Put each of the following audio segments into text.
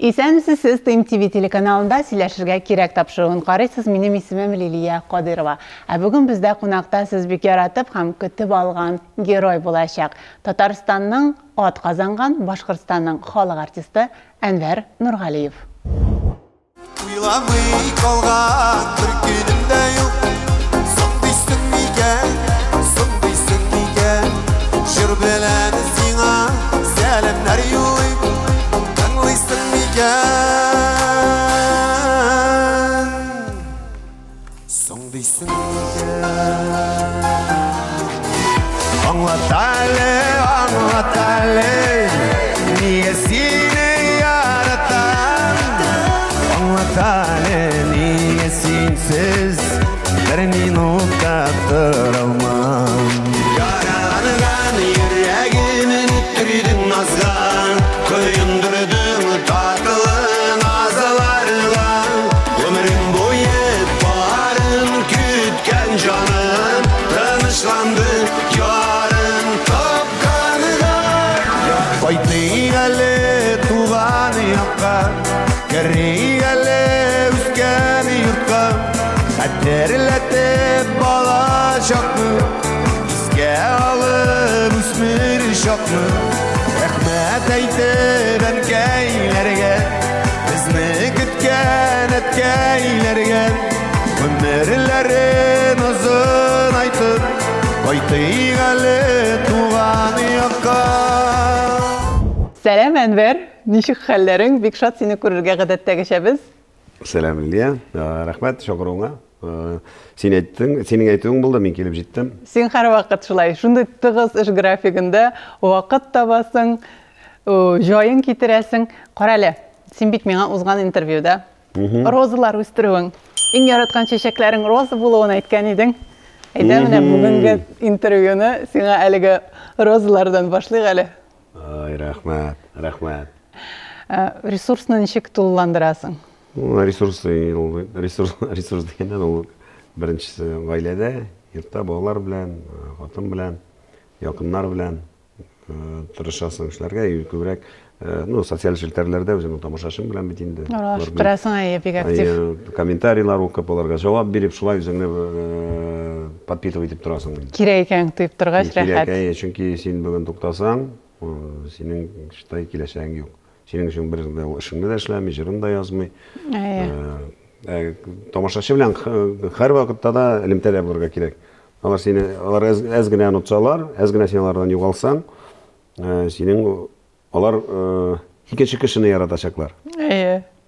Исәнмесез, сіз ТМ-ТВ телеканалында сөйләшергә кирәк тапшыруын карыйсыз. Минем исемем Лилия Кадырова. Ә бүген бездә кунакта сез бик яратып һәм көтеп алган герой булачак. Татарстанның ат казанган, Башкортстанның халык артисты Әнвәр Нургалиев. Уйламый калган бер көнем дә юк. Соңдыйсың микән? Җыр белән сиңа сәламнар юлый. Тыңлыйсың микән? Соңдыйсың микән? Аңлат әле, нигә сине яратам? Аңлат әле, нигә синсез бер минутка тора алмам? Яраланган йөрәгемне төрдең назган, көендердең татылы назларга. Ömrüm boyu bарын kütkən canım, тынычланды ярым тапканга. Кайтыйк әле туган якка, керик әле үскән йортка. Хәтерләтеп балачакны, искә алып үсмер чакны. Рәхмәт әйтеп әнкәйләргә, безне көткән әткәйләргә. Ömürlərin uzun айтып, кайтыйк әле туган якка. Сәлам, Әнвәр. Ничек хәлләрең? Бик шат сине күрергә гадәттәгечә. Сәлам, Лилия. Рәхмәт шакыруыңа. Синең әйтүең булды, мин килеп җиттем. Син һәрвакыт шулай, шундый тыгыз эш графигында вакыт табасың, җаен китерәсең. Кара әле, син бит миңа узган интервьюда розалар үстерүең, иң яраткан чәчәкләрең роза булуын әйткән идең. Әйдә, менә бүгенге интервьюны сиңа әлеге розалардан башлыйк әле. Ай, рәхмәт. Ресурсны ничек тулыландырасың? Ресурс дигәндә ул беренчесе гаиләдә, йортта балалар белән, хатын белән, якыннар белән тырышасың эшләргә, күбрәк социаль челтәрләрдә үзеңнең тамашачың белән бит инде. Тырасың, бик актив. Комментарийлар укып, аларга җавап биреп, шулай үзеңне подпитывать итеп торасың. Кирәк икән тыйп торгач рәхәт. Кирәк, чөнки син бүген туктасаң, синең штай киләчәгең юк. Синең өчен бер эшеңне дә эшләмий, җырын да язмый. Тамашачы белән һәр вакытта да элемтәдә булырга кирәк. Алар әз генә онытсалар, әз генә син алардан югалсаң, алар икенче кешене яратачаклар.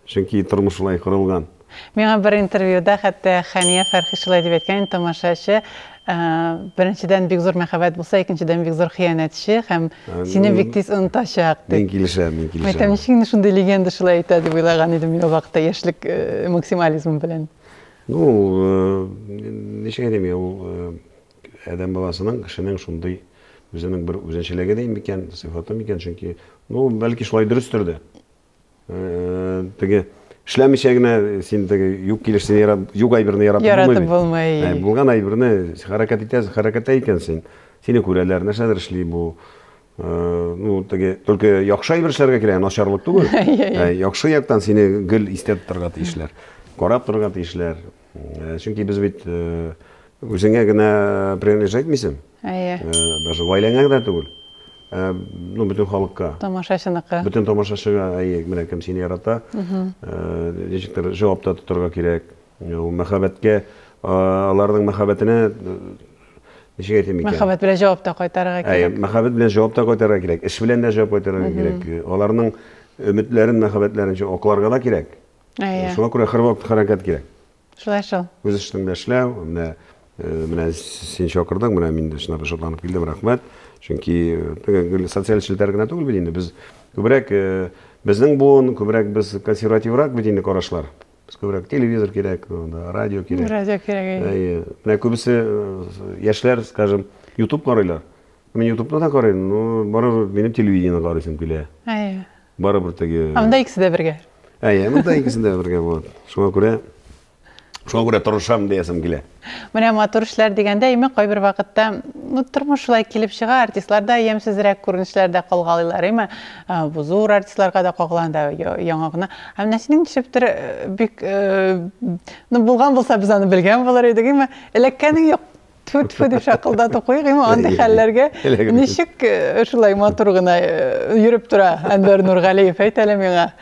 Чөнки тормыш шулай корылган. Миңа бер интервьюда хәтта Хәния Фәрхи шулай дип әйткән, тамашачы беренчедән бик зур мәхәббәт булса, икенчедән бик зур хыянәтче һәм сине бик тиз онытачак дип. Мин килешәм. Мәктәп ничек шундый легенда шулай әйтә дип уйлаган идем мин вакытта яшьлек максимализм белән. Ничек әйтим, ул адәм баласының, кешенең шундый үзенең бер үзенчәлеге дә микән, сыйфаты микән, чөнки бәлки шулай дөрестер дә. Теге эшләмичә генә син юк килешсен юк әйберне яратып булмый. Булган әйберне хәрәкәт итәсең, хәрәкәттә икәнсең. Сине күрәләр, нәрсәдер эшли бу. Только яхшы әйбер эшләргә кирәк, начарлык түгел. Яхшы яктан сине гел истә торырга тиешләр. Карап торырга тиешләр. Чөнки без бит үзеңә генә принадлежит итмисең. Даже гаиләңә дә түгел. Бөтен халыкка. Тамашачыныкка. Бөтен тамашачыга, менә кем сине ярата, ничектер җавапта тоторга кирәк. Мәхәббәткә, аларның мәхәббәтенә ничек әйтим икән? Мәхәббәт белән җавапта кайтарырга кирәк. Мәхәббәт белән җавапта кайтарырга кирәк. Эш белән дә җавап кайтарырга кирәк. Аларның өметләрен, мәхәббәтләрен акларга да кирәк. Шуңа күрә һәр вакыт хәрәкәт кирәк. Шулай шул. Үз эшеңдә эшләү, менә син чакырдың, менә мин дә шуңа шатланып килдем, рәхмәт. Чөнки социаль челтәр генә түгел бит инде. Без күбрәк безнең буын, күбрәк без консервативрак бит инде карашлар. Без күбрәк телевизор кирәк, радио кирәк. Радио кирәк. Менә күбесе яшьләр, скажем, YouTube карыйлар. Мин YouTube'ны да карыйм, барыбер минем телевидение карыйсым килә. Барыбер теге. Анда икесе дә бергә. Монда икесе дә бергә булат. Шуңа күрә тырышам диясем килә. Менә матур эшләр дигәндә, кайбер вакытта Тұрмыш шулай келіп шыға, артистлар да емсізірек көрінішлерде қалғалылар, еме? Бұл зор артистларға да қоғыланда яңағына. Әмнәсінің кішіптір бек... Бұлған болса біз аны білген болар едік, еме? Әлеккәнің жоқ. Тфу-тфу деп шақылдаты қойық, еме? Андай хәлләрге нешік шулай матұрғына жүріп тұра Әнвер Нұрғалиев әйтәлі меңа.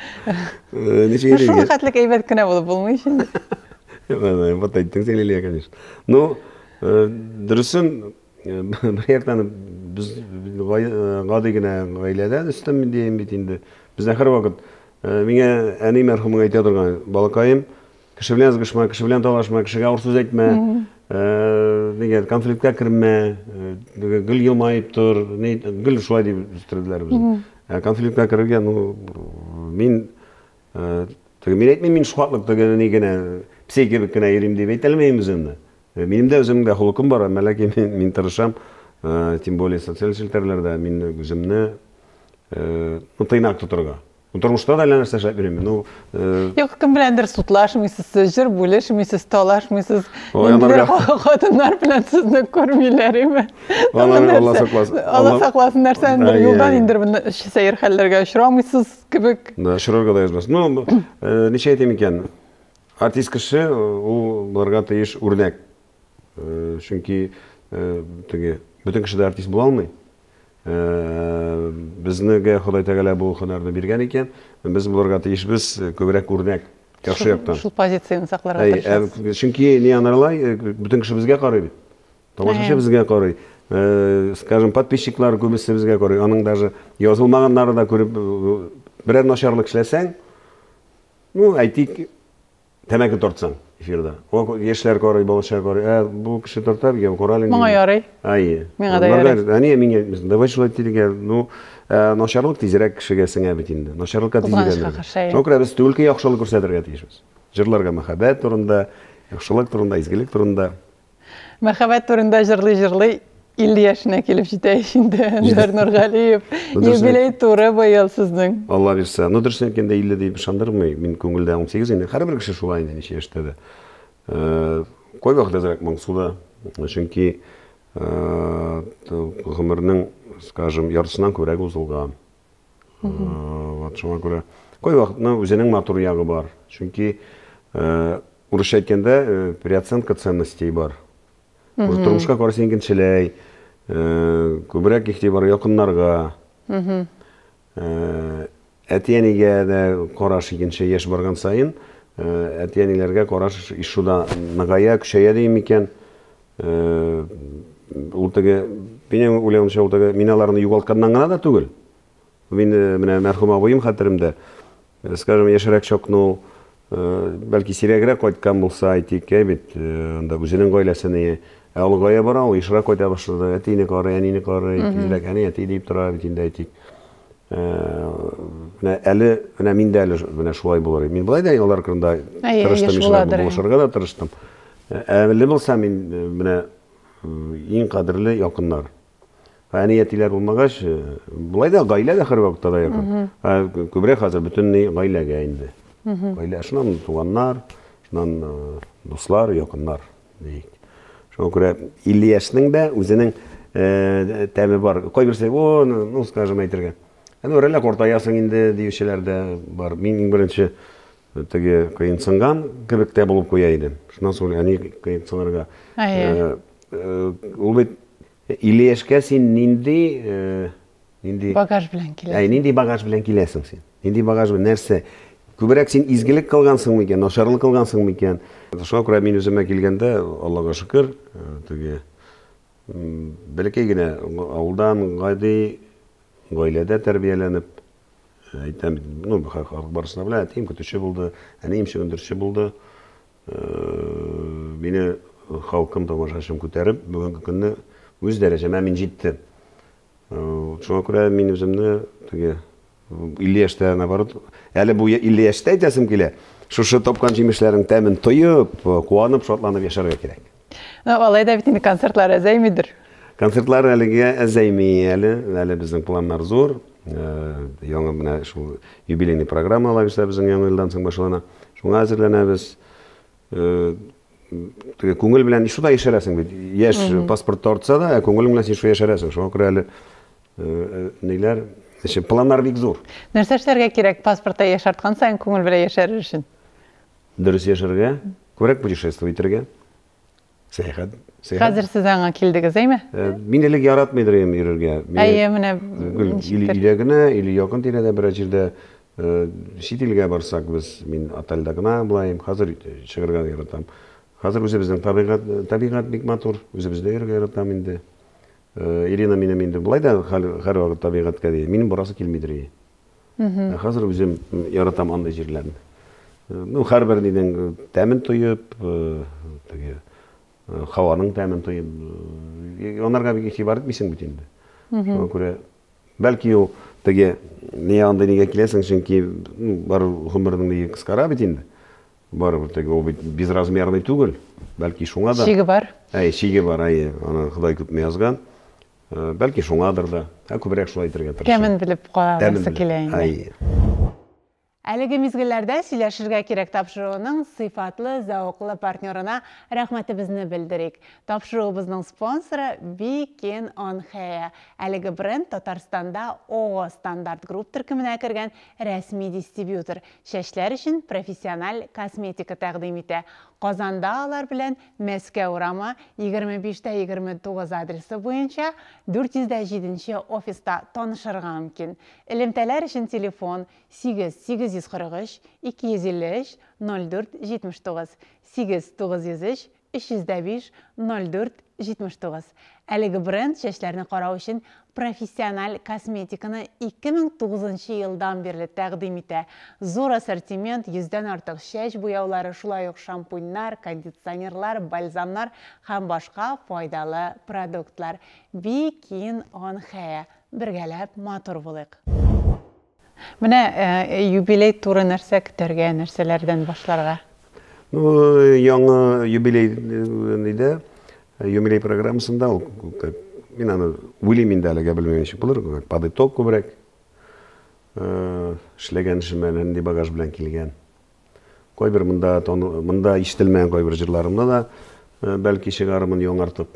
Шулай қатлық әйбәт күні болып болмай ішінде. Вот айттың сәлелия, конечно. Ну, дұрысын, бір яқтан біз ғады гіне ғайлада үстім дейін бет енді. Біз әқір вақыт, менге әне мәрхумың айта тұрған, балақайым, кіші білен зғышма, кіші білен талашма, кішіге ауыр сөз айтма, конфликтке кірме, гүл елмайып тұр, гүл шулай деп үстірділер біз. Конфликтке кірге, мен айтмайм, мен шуақлықты негені псейкебік кіна ерім деп айталмайым өзімді. Менің де өзімде құлықым бар, мәләке мен тырышам, тем более социал шелтерлерде мен өзімні тыйнақ тұтырға. Тұрмышта да әлі шайып беремін. Yok, kim bilendir sutlaşmışsınız, jır bölüşmüşsünüz, talaşmışsınız. Kadınlar bilen sizni görmeyler mi? Allah saklasın. Allah saklasın dersen bir yoldan indirip seyir hallerge uçramışsınız gibi. Şurarga da yazmasın. Neçe eteyim iken, artist kişi bularga teyиш örnek. Çünkü bütün kişi de artist bulalmay. Bizniga Xudoy Taala bu hunarni bergan ekan, biz bularga tegishimiz ko'proq o'rnak, yaxshi yoqdan. Shu pozitsiyani saqlarga tirishamiz. Chunki neanarlay butun kishi bizga qaraydi. Tomoshachi bizga qaraydi. Скажем, подписчиклар ko'bisi bizga qaraydi. Uning даже yozilmaganlari da ko'rib biror nosharlik ishlasang, aytik tamaki tortsang efirda. O yoshlar qaraydi, bolalar qaraydi. Bu kishi tortar, qaraylik. Menga yaray. Menga da yaray. Ani menga davay shulay deydiga, nosharlik tezroq kishiga singib endi. Nosharlikka tezroq. Shunga biz to'lka yaxshilik ko'rsatarga tegishmiz. Jurlarga muhabbat turunda, yaxshilik turunda, izgilik turunda. Muhabbat turunda jırlı 50 yaşına kelip jete şimdi Enver Nurgaliyev. Юбилей туры быйыл sizning. Allah bersa. Ну дұрыс еткенде 50 deyip шандырмай. Мен көңілде 18 енді. Har bir кіші шулай енді неше яштады. Қой вақыт азырақ Маңсуда. Чөнки ғұмырның, скажем, яртысынан көбірек узылған. Вот шуңа көрә. Қой вақытның өзінің матур яғы бар. Чөнки урысша әйткәндә переоценка ценностей бар. Тұрмышқа қарсы еңгеншілей, көбірек ихтибар якыннарға, әтиәнеге де қараш егенше еш барған сайын, әтиәнелерге қараш ишуда нағая күшәйә дейм екен. Менің ойлауымша миналарны юғалтқаннан ғана да түгіл. Мен мәрхум абайым хатырымда, скажем, ешірек шоқну, бәлки сирегірек қайтқан болса айтек, өзінің ғайласыны Ал гая бара, ул ишрак кайта башлады. Әтине карый, әнине карый, тизрәк әни әти дип тора бит инде әйтик. Менә мин дә менә шулай булыр. Мин булай да алар кырында тырыштым, булышырга да тырыштым. Әле булса мин менә иң кадерле якыннар. Әни әтиләр булмагач, булай да гаилә дә һәр вакытта да якын. Күбрәк хәзер бөтенләй гаиләгә инде. Гаилә шуннан туганнар, шуннан дуслар, якыннар дейик. Шуңа күрә 50 яшьнең дә үзенең тәме бар. Кай берсе, ну скажем әйтергә. Әле кортаясың инде диючеләр дә бар. Мин иң беренче теге кыенсынган кебек тә булып куя идем. Шуннан соң әни кыенсынырга. Ул бит 50 яшькә син нинди багаж белән киләсең. Нинди багаж белән киләсең син? Нинди багаж белән нәрсә? Күбрәк син изгелек кылгансың микән, нашарлык кылгансың микән? Шуңа күрә мин үземә килгәндә, Аллага шөкер, теге бәләкәй генә авылдан гади гаиләдә тәрбияләнеп, әйтәм, ну халык барысына белә, әтием көтүче булды, әнием шөгендерче булды. Мине халкым тамашачым күтәреп, бүгенге көнне үз дәрәҗәмә мин җиттем. Шуңа күрә мин үземне теге 50 яшьтә наоборот, әле бу 50 яшьтә әйтәсем килә. Шушы топкан җимешләрнең тәмен тоеп, куанып, шатланып яшәргә кирәк. Алай да бит инде концертлар әзәймидер. Концертлар әлегә әзәйми әле безнең планнар зур. Яңа менә шул юбилейный программалар исә безнең яңа елдан соң башлана. Шуңа әзерләнәбез. көңіл білән шуда яшәрәсең бит. Яш паспорт тартса да, көңіл білән сен шуда яшәрәсең. Шуңа күрә әле ниләр, планнар бик зур. Нәрсә эшләргә кирәк паспортта яшарткан сайын күңел белән яшәрер өчен? Дөрес яшәргә, күбрәк путешествовать итәргә. Сәяхәт. Хәзер сез аңа килдегез, әйме? Мин элек яратмыйдыр идем йөрергә. Әйе, менә Или генә, или якын тирәдә бер җирдә чит илгә барсак без, мин отельдә генә булайым. Хәзер чыгарга яратам. Хәзер үзебезнең табигать бик матур, үзебездә йөрергә яратам инде. Ирина минем инде булай да һәрвакыт табигатькә ди. Минем барасы килмидер. Хәзер үзем яратам андай җирләрне. Ну, һәрбер нидән тәмен тоеп, теге һаваның тәмен тоеп, онарга бик игътибар итмисең бит инде. Шуңа күрә бәлки ул теге не анда нигә киләсең, чөнки бар гомернең нигә кыскара бит инде. Барыбер теге ул бит безразмерный түгел. Бәлки шуңа да. Шиге бар. Шиге бар, аны Ходай күпме язган. Бәлки шуңадыр да. Күбрәк шулай итәргә тырышам. Тәмен белеп каласы килә инде. Әлеге мизгелләрдә сөйләшергә кирәк тапшыруның сыйфатлы, зауыклы партнерына рәхмәтебезне белдерик. Тапшыруыбызның спонсоры Weekend on Hair. Әлеге бренд Татарстанда ООО Стандарт Групп төркеменә кергән рәсми дистрибьютор. Шәчләр өчен профессиональ косметика тәкъдим итә. Казанда алар белән Мәскәү урамы 25-29 адресы буенча 407 офиста танышырга мөмкин. Элемтәләр өчен телефон 843 253 0479 8903 305 0479. Әлеге бренд шәчләрне карау өчен профессиональ косметиканы 2009 елдан бирле тәкъдим итә. Зур ассортимент, 100дән артык шәч буяулары, шулай ук шампуньнар, кондиционерлар, бальзамнар һәм башка файдалы продуктлар. Weekend on Hair. Бергәләп матур булыйк. Менә юбилей туры нәрсә көтәргә, нәрсәләрдән башларга? Ну, яңа юбилей иде. Юбилей программасында ул мин аны уйлыйм инде әлегә белмәгән ничек булыр, подыток күбрәк. Эшләгән эшемә нинди багаж белән килгән. Кайбер монда ишетелмәгән кайбер җырларымны да бәлки чыгарымын яңартып.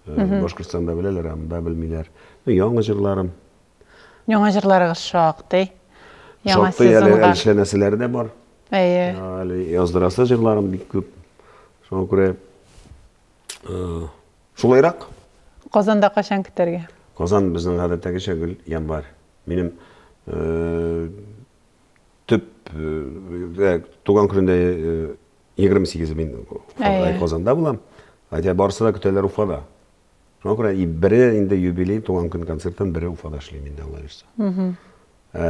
Башкортстанда беләләр, монда белмиләр. Яңа җырларым. Яңа җырларыгыз шактый. Яңа сезонга эшләнәселәре дә бар. Әйе. Әле яздырасы җырларым бик күп. Шуңа күрә шулайрак. Казанда качан көтәргә? Казан безнең гадәттәгечә гел январь. Минем төп туган көндә 28 мин Казанда булам. Әйтә барсы да көтәләр Уфада. Шуңа күрә бере инде юбилей туган көн концертын бере Уфада эшлим инде алар ишсә.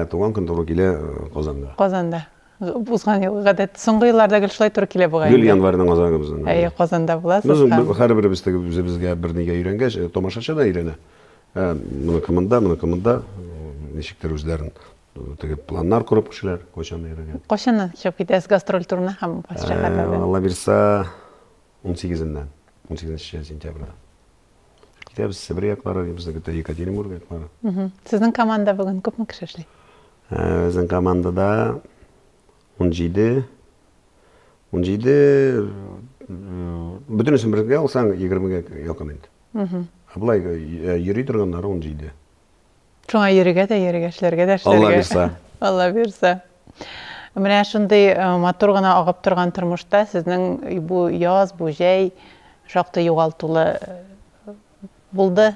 Туган көн туры килә Казанда. Казанда. Узган ел гадәт соңгы елларда гел шулай туры килә бугай. Гел январьның азагы безнең. Әйе, Казанда буласыз. Без һәрберебез үзебезгә бер нигә өйрәнгәч, тамашачы да өйрәнә. Моны команда, ничектер үзләрен теге планнар курып кешеләр, кайчан өйрәнгән. Кайчан чыгып китәсез гастроль турына һәм шәһәрләрдә? Алла бирсә 18-ннән, 18 сентябрьдә. Китәбез Сибир яклары, безнең Екатеринбург яклары. Сезнең команда бүген күпме кеше эшли? Безнең командада 17 бөтенесен бергә алсаң 20-гә якын инде. Булай йөри торганнары 17. Шуңа йөрергә дә, эшләргә дә эшләргә. Алла бирсә. Алла бирсә. Менә шундый матур гына агып торган тормышта сезнең бу яз, бу җәй шактый югалтулы булды.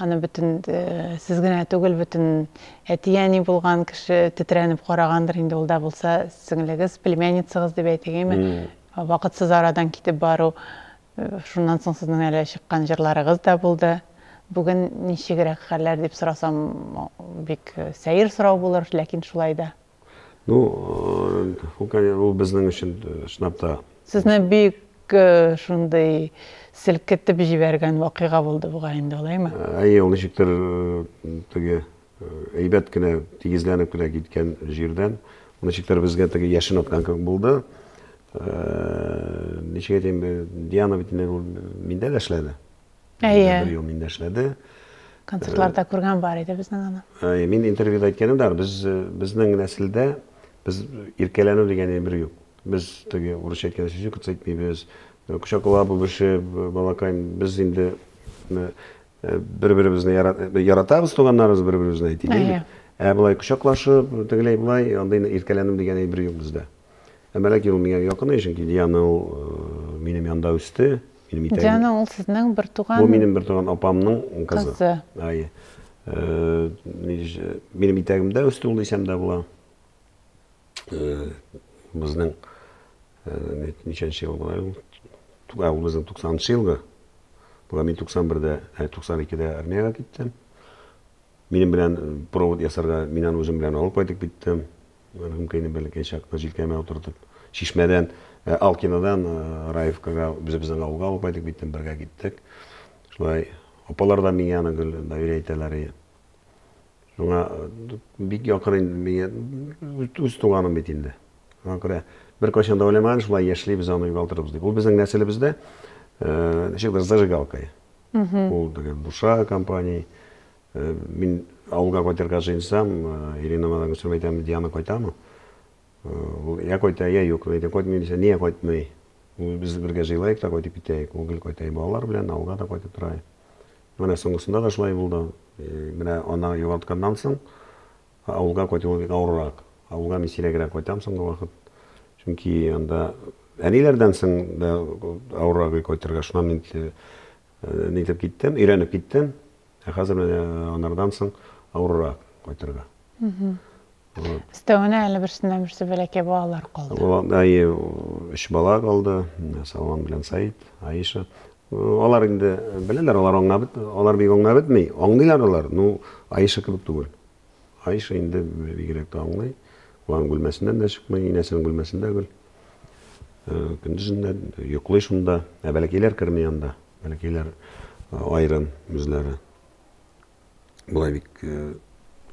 Аны бөтен сез генә түгел, бөтен әтияни булган кеше тетрәнеп карагандыр инде ул да булса, сеңлегез, племянницагыз дип әйтегеме? Вакытсыз арадан китеп бару, шуннан соң сезнең әле чыккан җырларыгыз да булды. Бүген ничегрәк хәлләр дип сорасам, бик сәер сорау булыр, ләкин шулай да. Ну, ул безнең өчен шнапта. Сезне бик шундай селкетеп җибәргән вакыйга булды буга инде, алаймы? Әйе, ул ничектер теге әйбәт кенә тигезләнеп кенә киткән җирдән, ул ничектер безгә теге яшен аткан кебек булды. Ничек әйтим, Диана бит миндә дә эшләде. Әйе. Бер ел миндә эшләде. Концертларда күргән бар иде безнең аны. Мин интервьюда әйткәнем дә, безнең нәселдә без иркәләнү дигән бер юк. Biz teге урысча әйткәндә сүз әйтмибез. Кучаклап бишеп, балакайм, без инде бер-беребезне яратабыз, туганнарыбыз бер-беребезне әйтик. Булай кучаклашып, тегеләй булай, андай иркәләнем дигән әйбер юк бездә. Бәлки ул миңа якын, чөнки Диана минем янда үсте. Диана ул сезнең бер туган. Бу минем бер туган апамның кызы. Минем итәгемдә үсте ул дисәм дә була. Безнең ничәнче ел була ул? Ул безнең 90-нчы елгы. Була мин 91-дә, 92-дә армиягә киттем. Минем белән провод ясарга миннән үзем белән алып кайтып киттем. Мәрхүм кайны бәләкәй чакта җилкәмә утыртып, Шишмәдән, Алкинадан Раевкага безнең авылга алып кайтып киттем, бергә киттек. Шулай апалар да миңа аны гел өйрәтәләр. Шуңа бик якын миңа үз туганым бит инде. Аңа күрә бер кайчан да уйламаган, шулай яшьли без аны югалтырбыз дип. Ул безнең нәселебездә ничектер зажигалка. Ул дигән душа компания. Мин авылга кайтырга җыенсам, Ирина мадан сөйләйтәм, Диана кайтамы? Я кайта, я юк, әйтә кайтмый дисә, не кайтмый. Без бергә җыйлайык та кайтып китәйек. Ул гел кайта балалар белән авылга да кайтып тора. Менә соңгысында да шулай булды. Менә ана югалтканнан соң авылга кайту бик авыррак. Авылга мин сирәгрәк кайтам соңгы вакыт. Чөнки анда әниләрдән соң да авыррак кайтырга шуннан мин нитеп киттем, өйрәнеп киттем. Хәзер анардан соң авыррак кайтырга. Стәвенә әле берсеннән берсе бәләкәй балалар калды. Өч бала калды. Салман белән Саид, Аиша. Алар инде беләләр, алар бик аңлап бетми. Аңлыйлар алар. Аиша кебек түгел. Аиша инде бигрәк тә аңлый. Уан бүлмәсеннән дә чыкмый, инәсенең бүлмәсендә гел. Көндезендә йоклый шунда. Бәләкәйләр керми анда. Бәләкәйләр айрым үзләре. Булай бик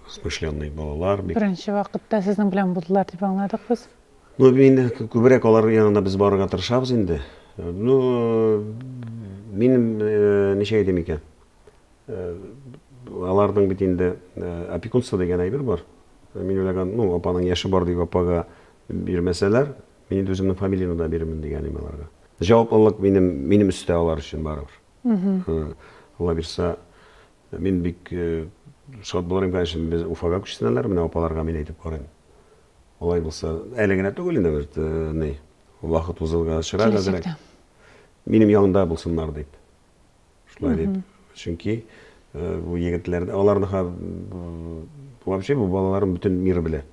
смышленный балалар. Беренче вакытта сезнең белән булдылар дип аңладык без. Мин күбрәк алар янына без барырга тырышабыз инде. Минем ничә әйтәм икән? Аларның бит инде опекунство дигән әйбер бар. Мин уйлаган, апаның яше бар дип апага бирмәсәләр, мин үземнең фамилиямны да бирәмен дигәнем аларга. Җаваплылык минем өстә алар өчен барыбер. Алла бирсә, мин бик шат булырым, конечно, без Уфага күчсенәләр, менә апаларга мин әйтеп карыйм. Алай булса, әле генә түгел инде бер вакыт узылга чыра хәзер. Минем янымда булсыннар дип. Шулай дип. Чөнки бу егетләр, аларны вообще бу балаларын бөтен мир белә.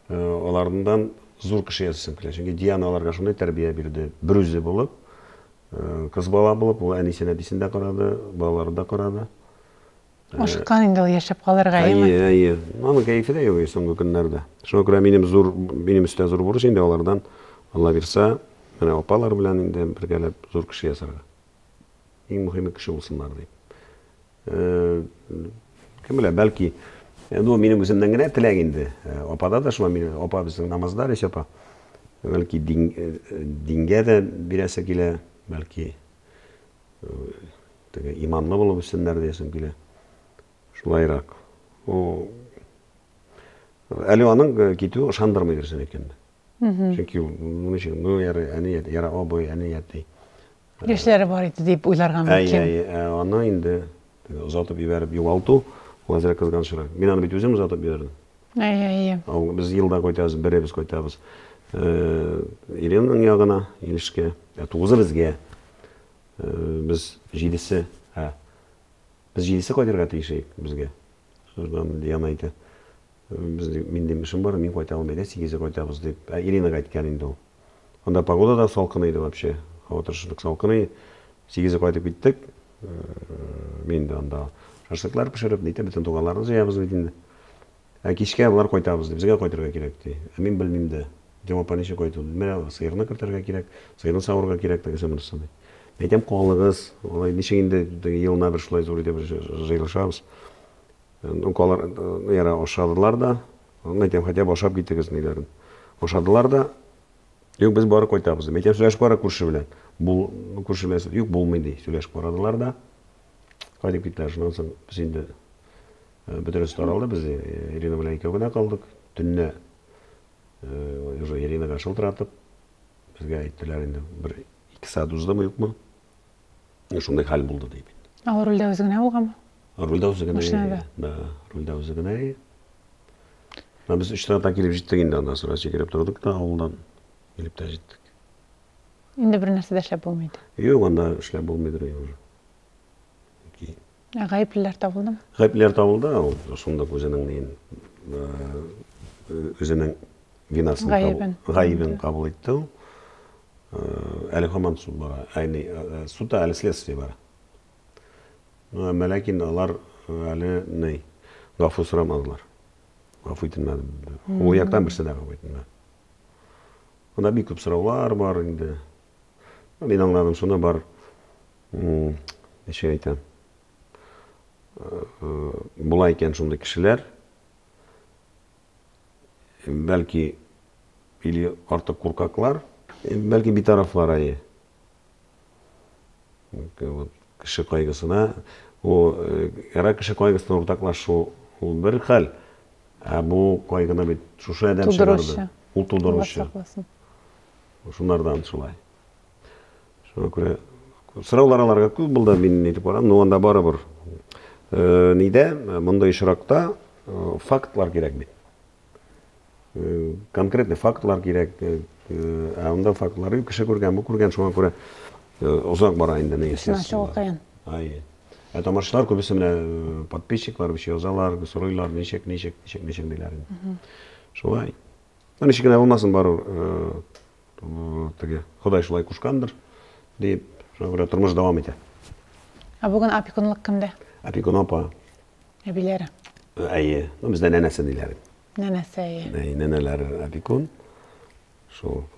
Алардан зур кеше ясыйсың килә. Чөнки Диана аларга шундый тәрбия бирде. Бер үзе булып, кыз бала булып, ул әнисенә дисендә карады, балалары да карады. Ашыккан инде ул яшәп калырга, әйме? Аның кәефе дә юк соңгы көннәрдә. Шуңа күрә минем өстә зур бурыч инде алардан. Алла бирсә, менә апалар белән инде бергәләп зур кеше ясарга. Иң мөһиме кеше булсыннар дип. Кем белә, бәлки минем үземнән генә теләк инде. Апада да шулай, апа безнең намазда рәш апа. Бәлки дингә дә бирәсе килә, бәлки иманлы булып үссеннәр диясем килә. Шулайрак. Әле аның китү ышандырмый дөресен әйткәндә. Чөнки яра абый, әни әти. Яшьләре бар иде дип уйларга мөмкин. Аны инде озатып ибәреп югалту, хәзер кызганчырак. Мин аны бит үзем озатып ибәрдем. Без елда кайтабыз, беребез кайтабыз. Иренаның ягына, Илешкә, 9 безгә. Без 7-се, Без 7-се кайтырга тиеш безгә. Шуннан Диана әйтә. Минем эшем бар, мин кайта алмыйм, 8-се кайтабыз дип. Иринага әйткән инде ул. Анда погода да салкын иде вообще. Һава тырышлык салкын иде. 8-се кайтып киттек. Мин дә анда шашлыклар пешереп, нитә бөтен туганнарны җыябыз бит инде. Кичкә булар кайтабыз дип, безгә кайтырга кирәк ди. Мин белмим дә. Димә паничә кайту. Менә сыерны кертергә кирәк, сыерны савырга кирәк дигән нәрсә. Әйтәм, калыгыз, алай ничек инде елна бер шулай зур итеп җыелышабыз. Алар яра ашадылар да, әйтәм, хотя бы ашап китегез ниләрен. Ашадылар да, юк, без барып кайтабыз. Әйтәм, сөйләшеп бара күрше белән. Күрше белән юк, булмый ди. Сөйләшеп барадылар да. Кайтып киттеләр. Шуннан соң без инде бөтенесе таралды, без Ирина белән икәү генә калдык. Төнне уже Иринага шылтыратып, безгә әйттеләр инде, бер 2 saat uzdamı yokmu? Şunday hal buldu deyip. Ал рөлдә үзеңә булганмы? Rulda uzagınay. Машинада. Da, rulda uzagınay. Biz 3 saatten kelip jittik indi, ondan sonra çekilip durduk da avuldan gelip de jittik. Инде бер нәрсә дә эшләп булмый. Yok, onda işler bulmaydı уже. Гаеплеләр табылдымы? Gayipler tabıldı, şunda özünün vinasını gayibin kabul etti. Әлі хаман суд бара, судта әлі следствие бара. Lakin алар әлі ғафу сұрамадылар. Ғафу етілмеді. Ол яқтан бірсе де ғафу етілмеді. Онда бей көп сұраулар бар енді. Мен аңладым, сонда бар, неше айтам, бұлай екен сонда кішілер, бәлки или артық қорқақлар, бәлки битарафлар айы. Кіші қайғысына, әра кіші қайғысына ортақлашу ол бір қал, бұл қайғына бет шушы әдәм шығарды. Ол тудырушы. Шунардан шулай. Шуна көре сұраулараларға көп бұл да мен етіп барам, но онда бары бір. Неде, мұндай шырақта фактлар керек бет. Конкретный фактлар керек. Онда фактлары кіші көрген, бұл көрген шуна көре ұзақ бара енді не естесін. Тамашылар көбісі міне подписчиклар, озалар, сұрайлар, нешек дейлерін. Шулай. Нешекіне болмасын бар Құдай шулай құшқандыр deyip тұрмыш давам ете. Бүгін опекунлық кімді? Опекун апа. Әбилері? Әйе. Бізде нәнәсі дейлерін. Нәнәсі әйе. Нәнәлері опекун. Шо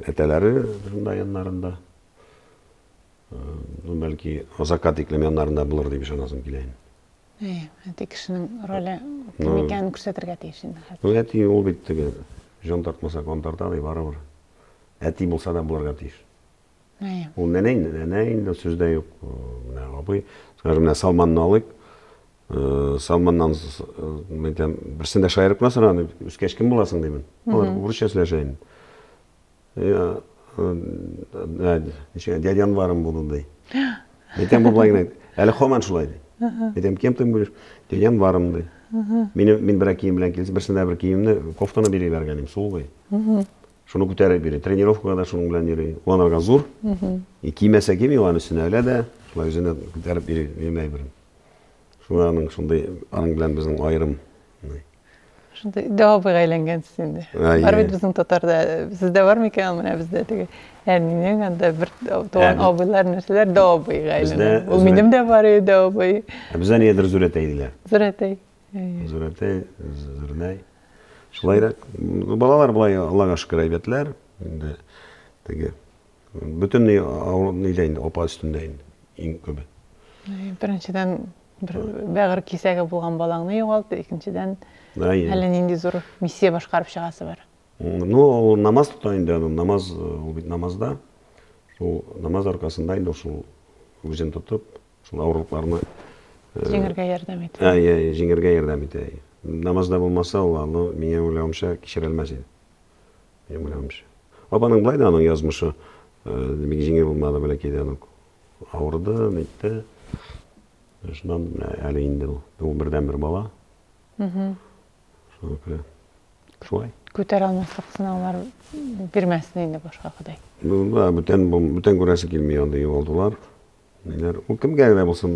әтәлері жында янларында. Бәлки озақат иклем янларында бұлыр деп жаназым келейін. Әті кішінің рөлі кім екенін көрсетірге тейшін. Әті ол беттігі жон тартмасақ он тартады бары бір. Әти болса да бұларға тейш. Ол нәнәйін де сөзде yok. Скажем, Салманны алайық. Салманнан бірсінде шайырып қынасың, үскеш кім боласың деймін. Олар ұрыш сөйлешейін. Дядян барым болу дей. Метем бұл былайын айды. Әлі қоман шулайды. Метем кем тың бөлір. Дядян барым дей. Мен бір киім білен келсі, бірсінде бір киімні кофтаны бере бергенім, сол ғой. Шуны көтәріп бері, тренировкада шуның білен ері. Оларға зур. Киімәсі кемей, оған үстіне өлі де, шулай өзіне көтәріп бермей бірін. Шуаның шундай аның білен біздің айырым. Шундай дауабыға айленгенсіз енді. Бар бет біздің татарда, сізде бар ма екен, мына бізде теге әрненен анда бір туған абайлар нәрселер дауабыға айленген. Ол менім де бар еді дауабы. Бізде недір зүретей дейлер. Зүретей. Зүретей, зүріней. Шулайрак. Балалар бұлай Аллаға шүкір әйбетлер. Бүтін нейлейін, опа үстіндейін, ең көбі. Біріншіден бәғір кесәгі болған балаңны жоғалды, екіншіден әлін енді зор миссия башқарып шығасы бар. Ну, намаз тұтайында, намазда, намаз арқасында енді өзен тұтып, ауырлықларына жеңерге ярдам еті. Жеңерге ярдам еті. Намазда болмаса, Алланы мене ойлауымша кешірелмес еді. Мен ойлауымша. Апаның былай да аның yazмышы, демек жеңер болмады бәлекейді аның ауырды, нетті. Шынан әлі енді бұл бірден бір бала. Шулай. Көтер алмастық сынаулар бермәсін енді башқа қыдай. Бүтен көрәсі келмей анда юғалтулар. Ол кімге де болсын,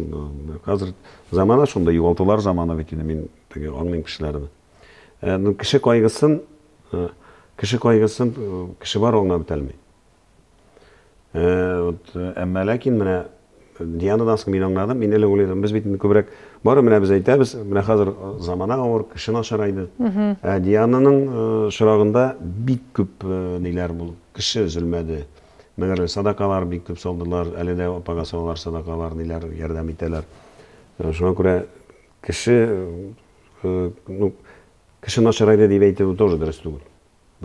қазір замана шонда юғалтулар замана бетінде мен аңлайым кішілерді. Кіші қойғысын, кіші бар оңна бітәлмей. Әмі ләкин міне Дианадан соң мен аңладым, мен әлі ойлайдым, біз бетінде көбірек бары міне біз айтабыз, міне қазір замана ауыр, кішін ашарайды. Диананың шырағында бик көп нейлер бұл, кіші үзілмеді. Мәгерлі садақалар бик көп салдылар, әлі де опаға салалар садақалар, нейлер ярдам етелер. Шуңа көре кішін ашарайды деп айтып, тоже дұрыс түгіл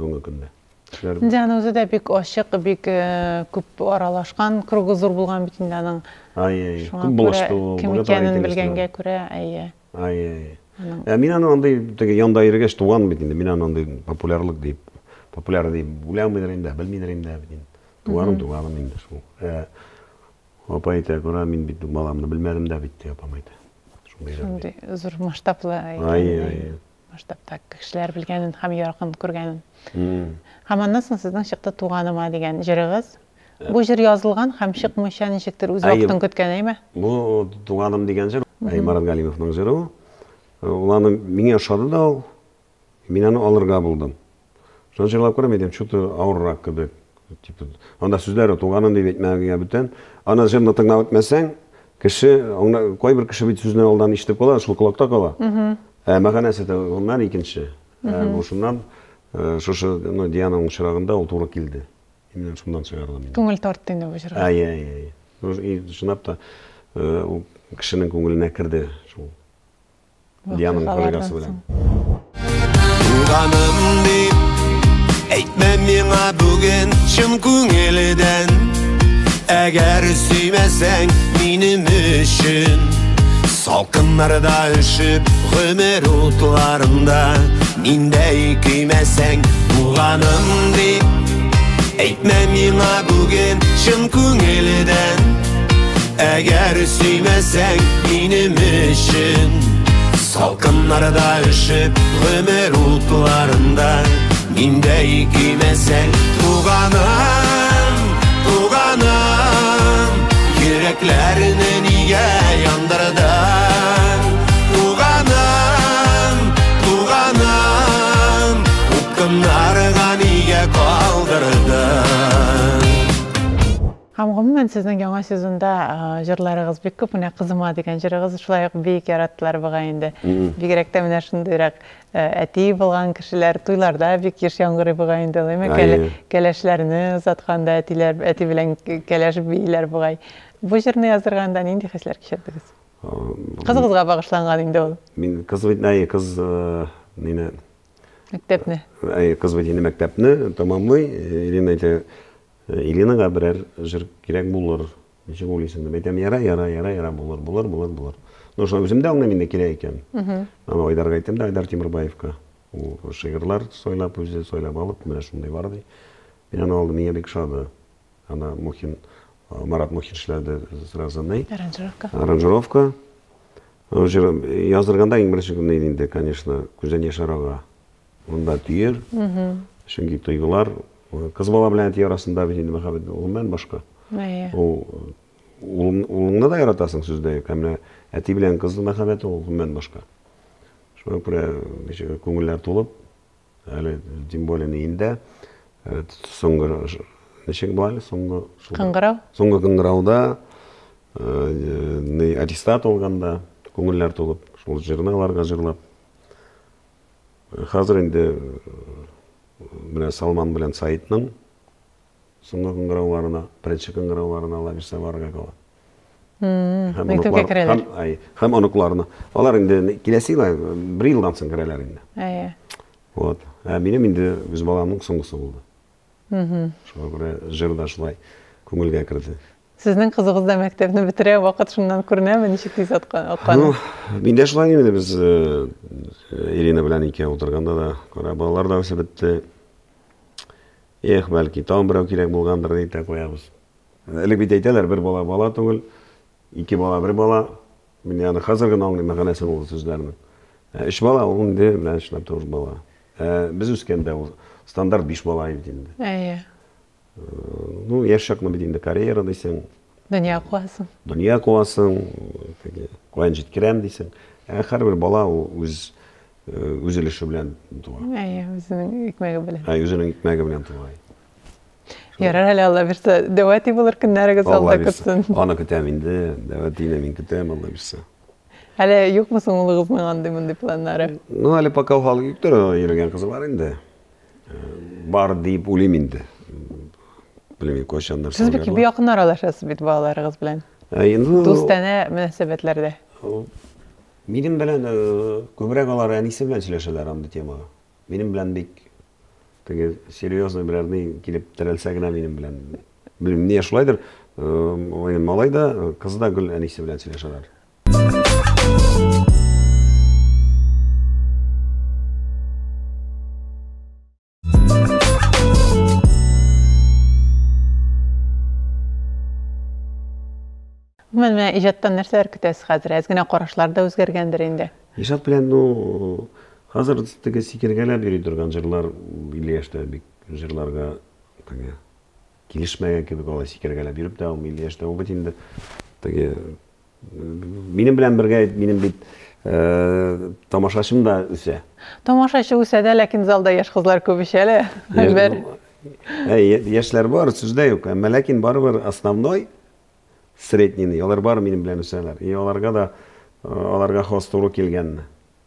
бүгінгі күнде. Диана өзі де бик ашық, бик көп аралашқан, кругы зор болған бетінде аның. Шуңа көре кім екенін білгенге көре әйе. Мен аны андай янда ерегеш туған бетінде, мен аны андай популярлық дейіп, популяр дейіп, ойланмайдырайым да, білмейдірайым да бетінде. туганым инде шул. Апа әйтә, күрә мин бит баламны белмәдем дә бит, апам әйтә. Шундый зур масштаблы масштабта кешеләр белгәнен һәм яркын күргәнен. Һәм аннан соң сезнең чыкты туганыма дигән җырыгыз. Бу җыр язылган һәм чыкмыйча ничектер үз вакытын көткән әйме? Бу туганым дигән җыр Марат Галимовның җыры. Ул аны миңа ошады да ул. Мин аны алырга булдым. Шуны җырлап күрәм идем, чуты авыррак кебек. Типа, анда сүзләре туганым дип әйтмәгәнгә бүтән. Аны җырны тыңлап үтмәсәң, кеше, кайбер кеше бит сүзне алдан ишетеп кала, шул колакта кала. Мәгънәсе дә уннан икенче. Бу шуннан шушы Диананың чырагында ул туры килде. Именно шундан чыгардым. Күңел тартты инде бу җырга. Шунап та ул кешенең күңеленә керде шул. Диананың фабрикасы белән. Туганым дип әйтмә миңа бүген чын күңелдән. Әгәр сөймәсәң минем өчен, салкыннарда өшеп гомер утларында, миндәй көймәсәң туганым дип әйтмә миңа бүген чын күңелдән. Әгәр сөймәсәң минем өчен, салкыннарда өшеп гомер утларында, миндәй көймәсәң туганым, туганым, йөрәкләрне нигә яндырдың? Туганым, туганым, упкыннарга нигә калдырдың? Һәм гомумән сезнең яңа сезонда җырларыгыз бик күп, менә кызыма дигән җырыгыз шулай ук бик яраттылар буга инде. Бигрәк тә менә шундыйрак әти булган кешеләр туйларда бик еш яңгырый буга инде. Кәләшләрне узатканда әти белән кәләшеп бийләр бугай. Бу җырны язырганда нинди хисләр кичердегез? Кызыгызга багышланган инде ул. Мин кыз мине Мәктәпне. Кыз бит мәктәпне тамамлый. Иленага берәр җыр кирәк булыр. Ничек уйлыйсың дип әйтәм, яра булыр. Ну шуны үзем дә аңлыйм инде кирәк икән. Аны Айдарга әйттем дә, Айдар Тимербаевка. Ул шигырьләр сойлап алып, менә шундай бар ди. Мин аны алдым, миңа бик шады. Аны Марат Мухин эшләде сразу ней. Аранжировка. Җыр язырганда иң беренче көнне инде, конечно, күздән яшь арага. Монда түйер. Чөнки тойгылар кыз бала белән әти арасында бит инде мәхәббәт улыннан башка. Улыңны да яратасың сүздә, менә әти белән кызның мәхәббәте улыннан башка. Шуңа күрә күңелләр тулып, әле тем более инде соңгы ничек була, соңгы Кыңгырау. Соңгы кыңгырауда аттестат алганда күңелләр тулып, шул җырны аларга җырлап. Хәзер инде менә Салман белән Саитның соңгы кыңгырауларына, беренче кыңгырауларына ала бирсә барырга кала. Мәктәпкә керәләр. Һәм оныкларына. Алар инде киләсе ел, бер елдан соң керәләр инде. Вот. Минем инде үз баламның соңгысы булды. Шуңа күрә җырда шулай күңелгә керде. Сезнең кызыгыз да мәктәпне бетерә, вакыт шуннан күренәме, ничек тиз аткан? Миндә шулай инде, без Ирина белән икәү утырганда да, күрә балалар да үсеп бетте. Бәлки тагын берәү кирәк булгандыр дип тә куябыз. Элек бит әйтәләр, бер бала түгел, ике бала, бер бала. Мин аны хәзер генә аңлыйм мәгънәсен ул сүзләрнең. 3 бала, ул инде менә эшләп тор бала. Без үскәндә ул стандарт 5 бала иде инде. Ну, яшь чакны бит инде карьера дисең. Дөнья куасың. Дөнья куасың, куян җиткерәм дисең. Һәрбер бала үз өлеше белән туа. Үзенең икмәге белән. Үзенең икмәге белән туа. Ярар әле Алла бирсә, дәвати булыр көннәрегез алда көтсен. Аны көтәм инде, дәватине мин көтәм, Алла бирсә. Әле юкмы соң улыгызның андый мондый планнары? Ну, әле пока хал юктыр, йөргән кызы бар инде. Бар дип уйлыйм инде. Белмим, кайчандыр. Сез бик якын аралашасыз бит балаларыгыз белән. Дустана мөнәсәбәтләрдә. Минем белән күбрәк алар әнисе белән сөйләшәләр андый темага. Минем белән бик теге серьезный берәрне килеп терәлсә генә минем белән. Белмим, ни шулайдыр. Малай да, кыз да гел әнисе белән сөйләшәләр. Гомумән менә иҗаттан нәрсәләр көтәсез хәзер? Әзгенә карашлар да үзгәргәндер инде. Ижат белән хәзер теге сикергәләп йөри торган җырлар милли яшьтә бик җырларга теге килешмәгән кебек алай сикергәләп йөреп тә милли яшьтә ул бит инде теге минем белән бергә минем бит тамашачым да үсә. Тамашачы үсә дә, ләкин залда яшь кызлар күп ишәле. Яшьләр бар, сүздә юк, әмма ләкин барыбер основной средний алар бар минем белән үсәләр. И аларга хас туры килгән.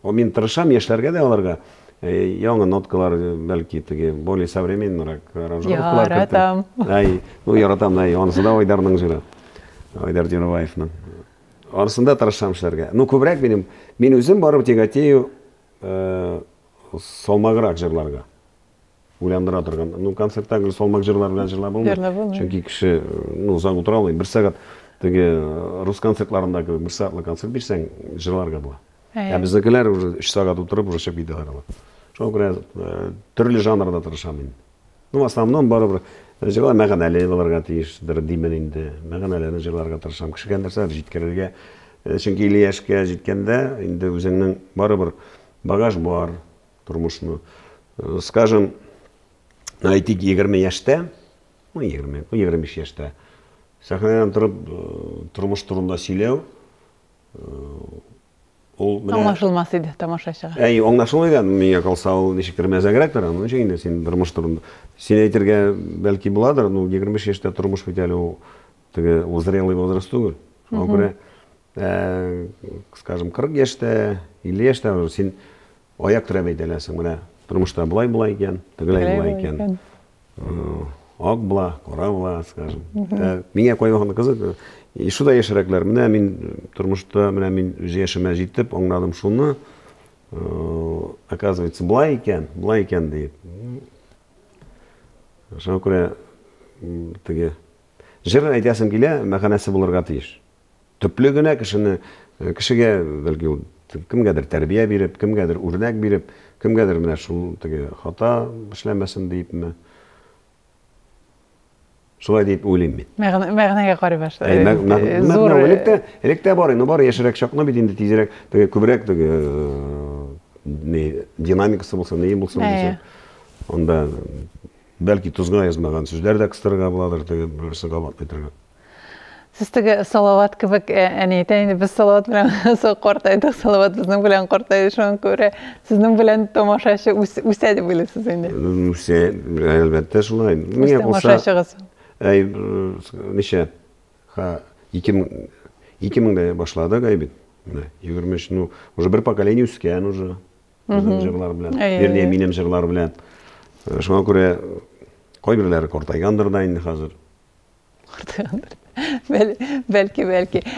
Мин тырышам яшьләргә дә аларга яңа ноткалар, бәлки теге более современнырак аранжировкалар яратам. Яратам, анысы да Айдарның җыры. Айдар Җырбаевның. Арасында тырышам эшләргә. Күбрәк мин үзем барып тягатею салмаграк җырларга. Уйландыра торган. Концертта салмак җырлар белән җырлап булмый. Чөнки кеше озак утыра алмый. Бер сәгать теге рус концертларында бер сәгатьлек концерт бирсәң җырларга була. Безнекеләр уже 3 сәгать утырып уже чыгып китәләр. Шуңа күрә төрле жанрда тырышам мин. В основном барыбер җырлар мәгънәле булырга тиештер димен инде. Мәгънәләрне җырларга тырышам. Кешегә нәрсә җиткерергә. Чөнки 50 яшькә җиткәндә инде үзеңнең барыбер багаж бар тормышны. Скажем, әйтик 20 яшьтә, 20-25 яшьтә сәхнәдән торып тормыш турында сөйләү ул менә аңлашылмас иде тамашачыга. Аңлашылмаган, миңа калса ул ничектер мәзәгрәктер, аның өчен инде син тормыш турында. Син әйтергә бәлки буладыр, 25 яшьтә тормыш бит әле ул теге зрелый возраст түгел. Шуңа күрә, скажем, 40 яшьтә, 50 яшьтә син аяк терәп әйтәләсең, менә тормышта булай икән, тегеләй булай икән. Ак була, кара була, скажем. Миңа кайваган кызык, шуда яшьрәкләр. Менә мин тормышта, менә мин үз яшемә җитеп, аңладым шуны. Оказывается, булай икән дип. Шуңа күрә теге җыр әйтәсем килә, мәгънәсе булырга тиеш. Төпле генә кешегә бәлки кемгәдер тәрбия биреп, кемгәдер үрнәк биреп, кемгәдер менә шул теге хата эшләмәсен диепме. Шулай дип уйлыйм мин. Мәгънәгә карый башлый. Электә бар, бар яшәрәк чакны бит инде тизрәк, теге күбрәк теге динамикасы булса, нәй булса дисә. Анда бәлки тузга язмаган сүзләр дә кыстырырга буладыр, теге берсе кабат әйтергә. Сез теге салават кебек, әйтәйин, без салават белән картайдык, салават безнең белән картайды, шуңа күрә сезнең белән тамашачы үсә дип уйлыйсыз инде. Үсә, әлбәттә шулай. Миңа калса ничә? 2000-дә башладык бит. 23, уже бер поколение үскән уже. Безнең җырлар белән. Вернее, минем җырлар белән. Шуңа күрә кайберләре картайгандыр да инде хәзер. Картайгандыр. Бәлки.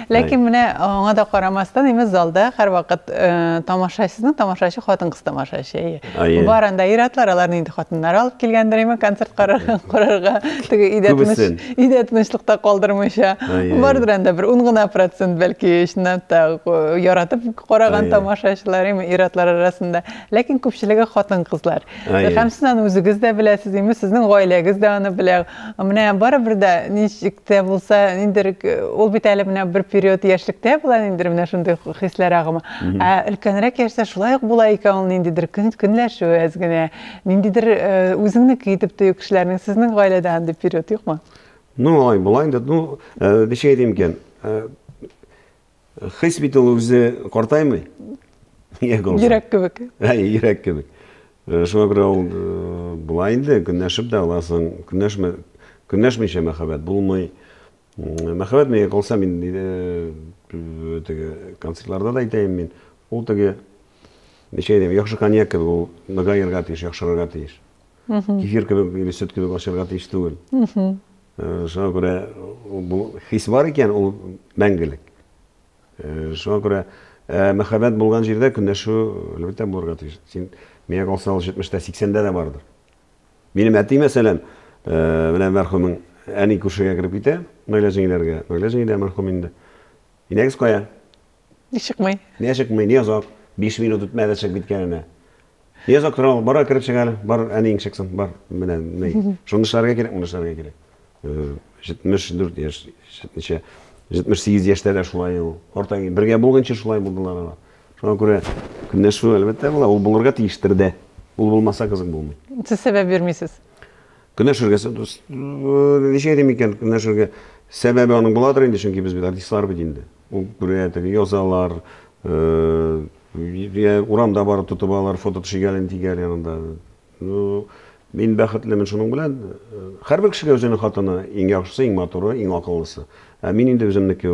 Ләкин менә аңа да карамастан, имез залда һәр вакыт тамашачы хатын-кыз тамашачы. Барында иратлар, аларны инде хатыннар алып килгәндер, концерт карарга, теге идә тынычлыкта калдырмыйча. Бардыр анда бер 10% бәлки чыннан да яратып караган тамашачылар, иратлар арасында. Ләкин күпчелеге хатын-кызлар. Һәм сез аны үзегез дә беләсез, сезнең гаиләгез дә аны белә. Менә барыбер дә ничек тә булса ул бит әле менә бер период яшьлектә була инде менә шундый хисләр агымы. Өлкәнрәк яшьтә шулай ук була икән, ул ниндидер көнләшү әзгенә, ниндидер үзеңнеке итеп тою кешеләрнең сезнең гаиләдә андый период юкмы? Алай була инде. Ничә әйтим икән? Хис бит ул үзе картаймый. Йөрәк кебек. Йөрәк кебек. Шуңа күрә ул була инде, көнләшеп дә аласың, көнләшмичә мәхәббәт булмый. Мәхәббәт миңа калса, мин концертларда да әйтәйем мин, ул теге ничә әйтәм, яхшы коньяк кебек, ул ныгаерга тиеш, яхшырырга тиеш. Кефир кебек, или сөт кебек ашырга тиеш түгел. Шуңа күрә хис бар икән, ул мәңгелек. Шуңа күрә мәхәббәт булган җирдә көнләшү әлбәттә булырга тиеш. Син миңа калса, 70-тә, 80-дә дә бардыр. Минем әти мәсәлән, менә мәрхүмең әни күршегә кереп китә, наиләҗиңләргә мәрхүм инде. Инәгез кая? Ничекмый. Не озак, 5 минут үтмәде чыгып киткәненә. Не озак тора, бара кереп чыга әле, бар әниң чыксын, бар. Менә шуны эшләргә кирәк, моны эшләргә кирәк. 74 яшь, ничә 78 яшьтә дә шулай ул. Ортаң бергә булганчы шулай булдылар. Шуңа күрә көнләшү әлбәттә була, ул булырга тиештер дә. Ул булмаса кызык булмый. Сез сәбәп бирмисез. Көнләшергә ничә дим икән көнләшергә сәбәбе аның буладыр инде, чөнки без бит артистлар бит инде. Ул күрә теге язалар, урамда барып тотып алар, фото төшегәлен тигәл янында. Мин бәхетлемен шуның белән. Һәрбер кешегә үзенең хатыны иң яхшысы, иң матуры, иң акыллысы. Мин инде үземнеке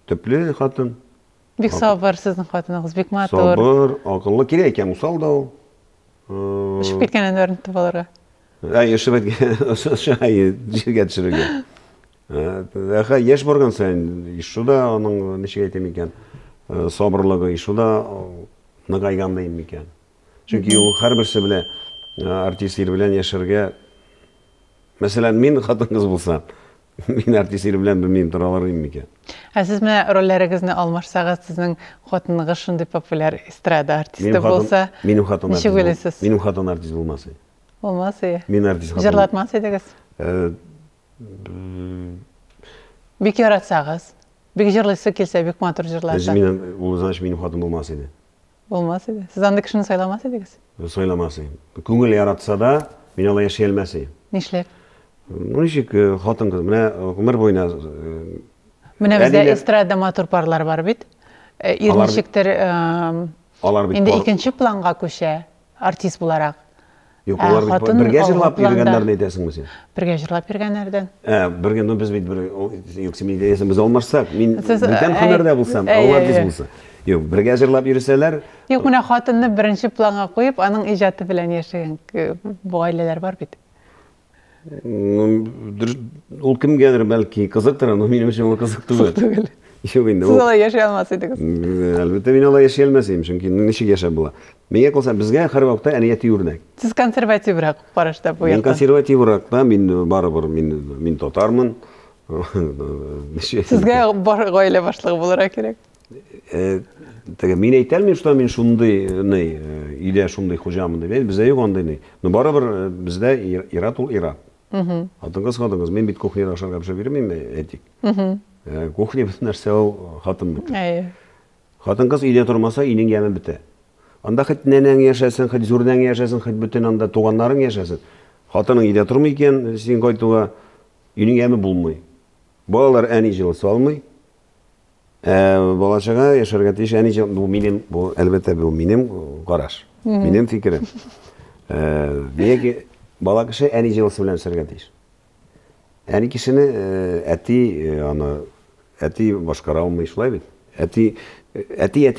төпле хатын. Бик сабыр сезнең хатыныгыз, бик матур. Сабыр, акыллы, кирәк икән усал да ул. Ишеп киткәнен өрнетеп алырга. Ишеп шай җиргә төшерергә. Яшь барган саен ишуда аның ничек әйтәм икән, сабырлыгы ишуда ныгайгандай икән. Чөнки ул һәрберсе белән артистлар белән яшәргә, мәсәлән, мин хатын-кыз булсам, мин артистлар белән белмим тора алырмын икән. Сез менә рольләрегезне алмашсагыз, сезнең хатыныгыз шундый популяр эстрада артисты булса, минем хатын ничек уйлыйсыз? Минем хатын артист булмаса. Булмаса. Мин артист. Җырлатмас идегез. Бик яратсагыз, бик җырлыйсы килсә, бик матур җырласа. Ул значит минем хатын булмас иде. Булмас иде. Сез андай кешене сайламас идегез. Сайламас идем. Күңел яратса да, мин алай яшәй алмас идем. Нишләп? Ничек хатын-кыз менә гомер буена менә бездә эстрада матур парлар бар бит. Ир ничектер инде икенче планга күчә, артист буларак. Юк, алар бергә җырлап йөргәннәрне әйтәсеңме син? Бергә җырлап йөргәннәрдән. Бергә, ну без бит бер юк, син әйтәсең, без алмашсак, мин бүтән һөнәрдә булсам, артист булса. Юк, бергә җырлап йөрсәләр. Юк, менә хатынны беренче планга куеп, аның иҗаты белән яшәгән бу гаиләләр бар бит. Ул кемгәдер бәлки кызыктыр, но минем өчен ул кызык түгел. Юк инде. Сез алай яшәй алмас идегез. Әлбәттә, мин алай яшәй алмас идем, чөнки ничек яшәп була. Миңа калса, безгә һәр вакытта әнияти үрнәк. Сез консервативрак карашта бу якта. Мин консервативрак та, мин барыбер мин татармын. Сезгә гаилә башлыгы булырга кирәк. Мин әйтәлмим, что мин шундый, өйдә шундый хуҗамын дип. Бездә юк андый. Но барыбер бездә ират ул ират. Хатын-кыз, мин бит кухняда ашарга пешереп бирмим, әйтик. Кухня бит нәрсә ул хатын бит. Хатын-кыз өйдә тормаса, өйнең яме бетә. Анда хоть нәнәң яшәсен, хоть зурнәң яшәсен, хоть бүтән анда туганнарың яшәсен. Хатының өйдә тормый икән, син кайтуга өйнең яме булмый. Балалар әни җылы салмый. Балачага яшәргә тиеш, әни җылы, бу минем, бу әлбәттә бу минем караш. Минем фикерем. Нигә бала кеше әни җылысы белән яшәргә тиеш. Әни кешене әти башкара алмый шулай бит. Әти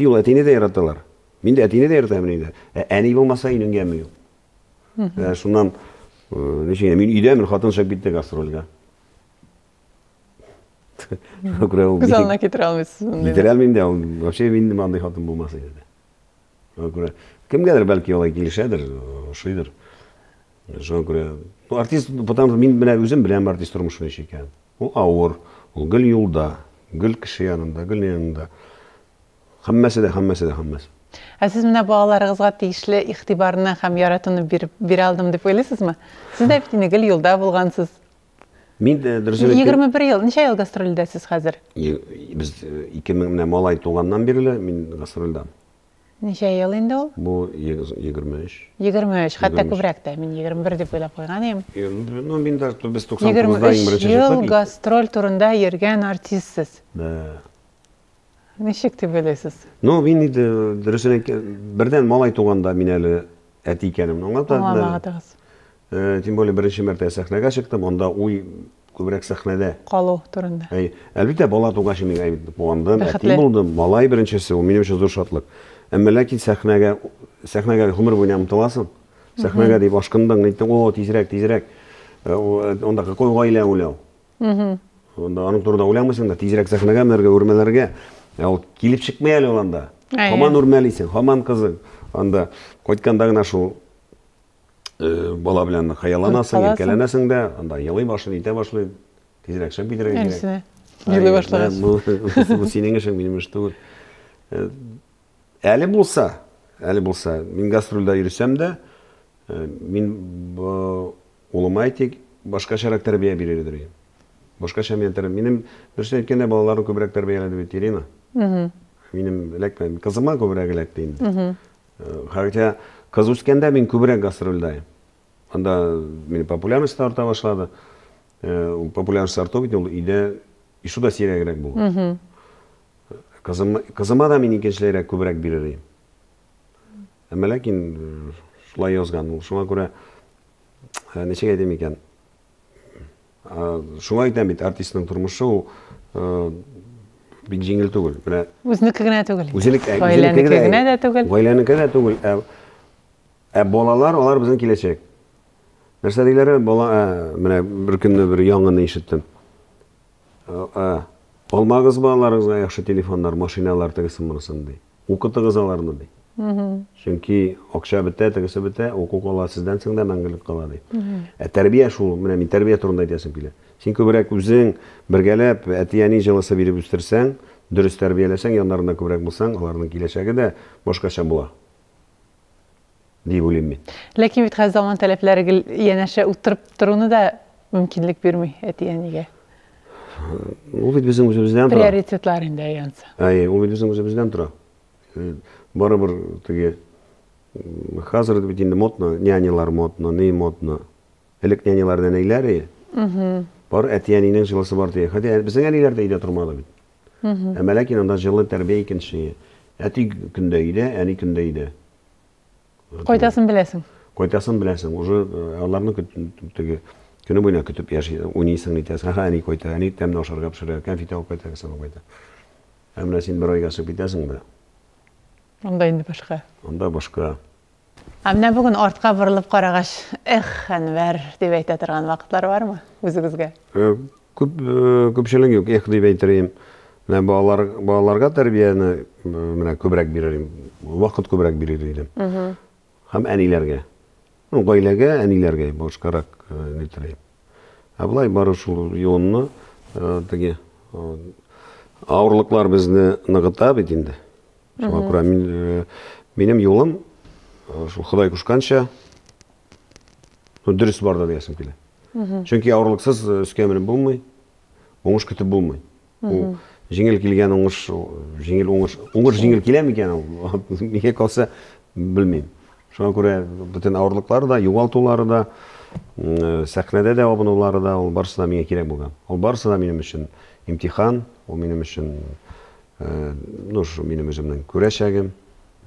ул әтине дә яраталар. Мин дә әтине дә яратам инде. Әни булмаса өйнең яме юк. Шуннан ничек мин өйдәмен, хатын чыгып китте гастрольгә. Күзалына китерә алмыйсыз. Китерә алмыйм да, вообще мин андый хатын булмас иде. Кемгәдер бәлки алай килешәдер, шуйдыр. Шуңа күрә артист, потому мин белән үзем беләм артист тормышы ничек икән. Ул авыр, ул гел юлда, гел кеше янында, гел янында. Һәммәсе дә. Сез менә балаларыгызга тиешле игътибарны һәм яратуны бирә алдым дип уйлыйсызмы? Сез дә бит инде гел юлда булгансыз. Мин дөресен 21 ел, ничә ел гастрольдәсез хәзер? Без 2000 менә малай туганнан бирле мин гастрольдәм. Ничә ел инде ул? Бу 23. 23, хәтта күбрәк тә. Мин 21 дип уйлап куйган идем. Ну, мин дә без 99-да иң беренче ел гастроль турында йөргән артистсыз. Да. Ничек дип уйлыйсыз? Ну, мин дөресен бердән малай туганда мин әле әти икәнемне аңлатадылар. Тем более беренче мәртәбә сәхнәгә чыктым, анда уй күбрәк сәхнәдә. Калу турында. Әлбәттә бала тугач мин тугандым, әти булдым, малай беренчесе, ул минем өчен зур шатлык. Әмма ләкин сәхнәгә гомер буена омтыласың. Сәхнәгә дип ашкындың, әйттең, о, тизрәк. Онда какой гаилә уйлау. Онда аның турында уйламыйсың да, тизрәк сәхнәгә менәргә, үрмәләргә. Ул килеп чыкмый әле ул анда. Һаман үрмәлисең, һаман кызың. Анда кайтканда гына шул бала белән хаялланасың, иркәләнәсең дә, анда елый башлый, итә башлый. Тизрәк чыгып китәргә кирәк. Елый башлагач. Бу синең эшең, минем эш түгел. Әле булса, мин гастрольдә йөрсәм дә, мин улыма әйтик, башкачарак тәрбия бирер идем. Башкача минем дөрес әйткәндә балаларны күбрәк тәрбияләде бит Ирина. Минем эләкмәде. Кызыма күбрәк эләкте инде. Хотя кыз үскәндә мин күбрәк гастрольдә. Анда минем популярность арта башлады. Популярность арту бит ул өйдә ишуда сирәгрәк булды. Кызыма да мин икенчеләргә күбрәк бирер идем. Әмма ләкин шулай язган ул. Шуңа күрә ничек әйтим икән? Шуңа әйтәм бит, артистның тормышы ул бик җиңел түгел. Менә Үзнеке генә түгел. Гаиләнеке генә дә түгел. Гаиләнеке дә түгел. Балалар, алар безнең киләчәк. Нәрсә диләр? Бала, менә бер көнне бер яңгыны ишеттем. Алмагыз балаларыгызга яхшы телефоннар, машиналар тегесе монсын ди. Укытыгыз аларны ди. Чөнки акча бетә, тегесе бетә, укук ала сездән соң да мәңгелек кала ди. Тәрбия шул, менә мин тәрбия турында әйтәсем килә. Син күбрәк үзең бергәләп, әти-әни җылысы биреп үстерсәң, дөрес тәрбияләсәң, яннарында күбрәк булсаң, аларның киләчәге дә башкача була. Дип уйлыйм мин. Ләкин бит хәзер заман таләпләре янәшә утырып торуны да мөмкинлек бирми әти-әнигә. Ул бит безнең үзебездән тора. Приоритетлар инде янса. Ул бит безнең үзебездән тора. Барыбер теге хәзер бит инде модно, нянялар модно, не модно. Элек нянялар нәйләр. Бар әти-әнинең җылысы бар ди. Хәтта безнең әниләр дә өйдә тормады бит. Әмма ләкин анда җылы тәрбия икенче. Әти көндә өйдә, әни көндә өйдә. Кайтасын беләсең. Кайтасын беләсең. Уже аларны теге көне буена көтеп яши, уйныйсың итәсең. Ха, әни кайта, әни тәмне ашарга пешерә, конфет алып кайта, сән кайта. Әмма син бер айга чыгып китәсең белә. Анда инде башка. Анда башка. Менә бүген артка борылып карагач, Әнвәр дип әйтә торган вакытлар бармы үзегезгә? Күпчелек юк, дип әйтәм. Менә балаларга тәрбияне менә күбрәк бирәм. Вакыт күбрәк бирер идем. Һәм әниләргә. Гаиләгә, әниләргә башкарак нитәрем. Булай бары шул юлны теге авырлыклар безне ныгыта бит инде. Шуңа күрә минем юлым шул Ходай кушканча дөрес барда диясем килә. Чөнки авырлыксыз өскә менеп булмый, уңыш көтеп булмый. Ул җиңел килгән уңыш җиңел килә микән ул? Мигә калса белмим. Шуңа күрә бөтен авырлыклар да, югалтулары да, сәхнәдә дә абынулары да, ул барысы да миңа кирәк булган. Ул барысы да минем өчен имтихан, ул минем өчен минем үземнең күрәчәгем,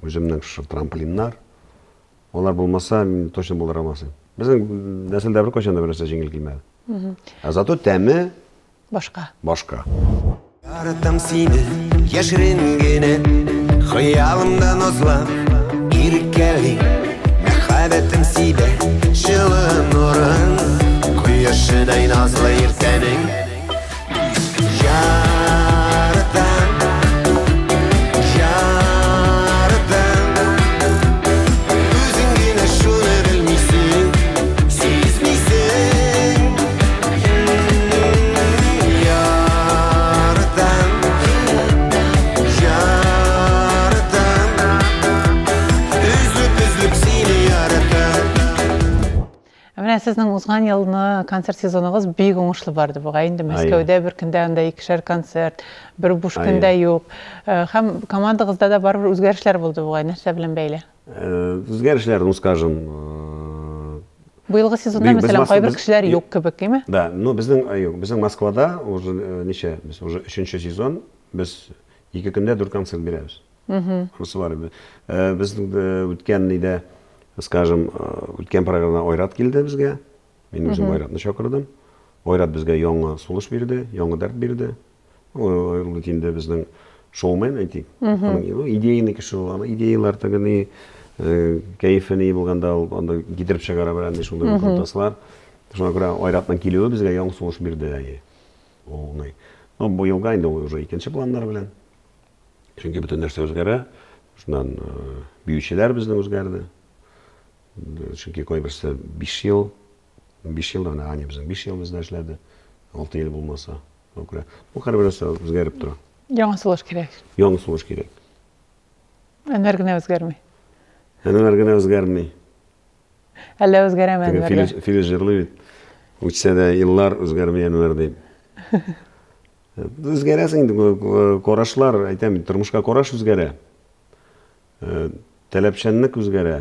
үземнең трамплиннар. Олар булмаса, мин точно булдыра алмасын. Безнең нәселдә бер кайчан да берсе җиңел килмәде. Зато тәме Башка. Яратам сине, яшеренгене, хыялымда назлап, иркәли, мәхәббәтем сибә, җылы нурын, кояшыдай назлы иркәнең. Сезнең узган елны концерт сезоныгыз бик уңышлы барды буга. Инде Мәскәүдә бер көндә анда 2 концерт, бер буш көндә юк. Һәм командагызда да барбер үзгәрешләр булды буга. Нәрсә белән бәйле? Үзгәрешләр, скажем, быелгы сезонда мәсәлән кайбер кешеләр юк кебек, әйме? Да, безнең Москвада уже ничә, без уже 3нче сезон, без 2 көндә 4 концерт бирәбез. Безнең үткән иде, скажем, үткән программада Ойрат килде безгә. Мин үзем Ойратны чакырдым. Ойрат безгә яңа сулыш бирде, яңа дәрт бирде. Ул инде безнең шоумен әйтик. Идеяны кеше ул, идеялар тагыны кайфыны булганда анда китереп чыгара белән шундый контаслар. Шуңа күрә Ойратның килүе безгә яңа сулыш бирде. Ул бу елга инде уже икенче планнар белән. Чөнки бөтен нәрсә үзгәрә. Шуннан биючеләр безнең үзгәрде. Чөнки кайберсе 5 ел да аны безнең 5 ел бездә эшләде. 6 ел булмаса. Бу һәрберсе үзгәреп тора. Яңа сулыш кирәк. Яңа сулыш кирәк. Әнвәр генә үзгәрми. Әнвәр генә үзгәрми. Әллә үзгәрәме Әнвәр? Филис җырлый бит. Үтсә дә еллар үзгәрми Әнвәр дип. Үзгәрәсең инде, карашлар, әйтәм, тормышка караш үзгәрә. Таләпчәнлек үзгәрә.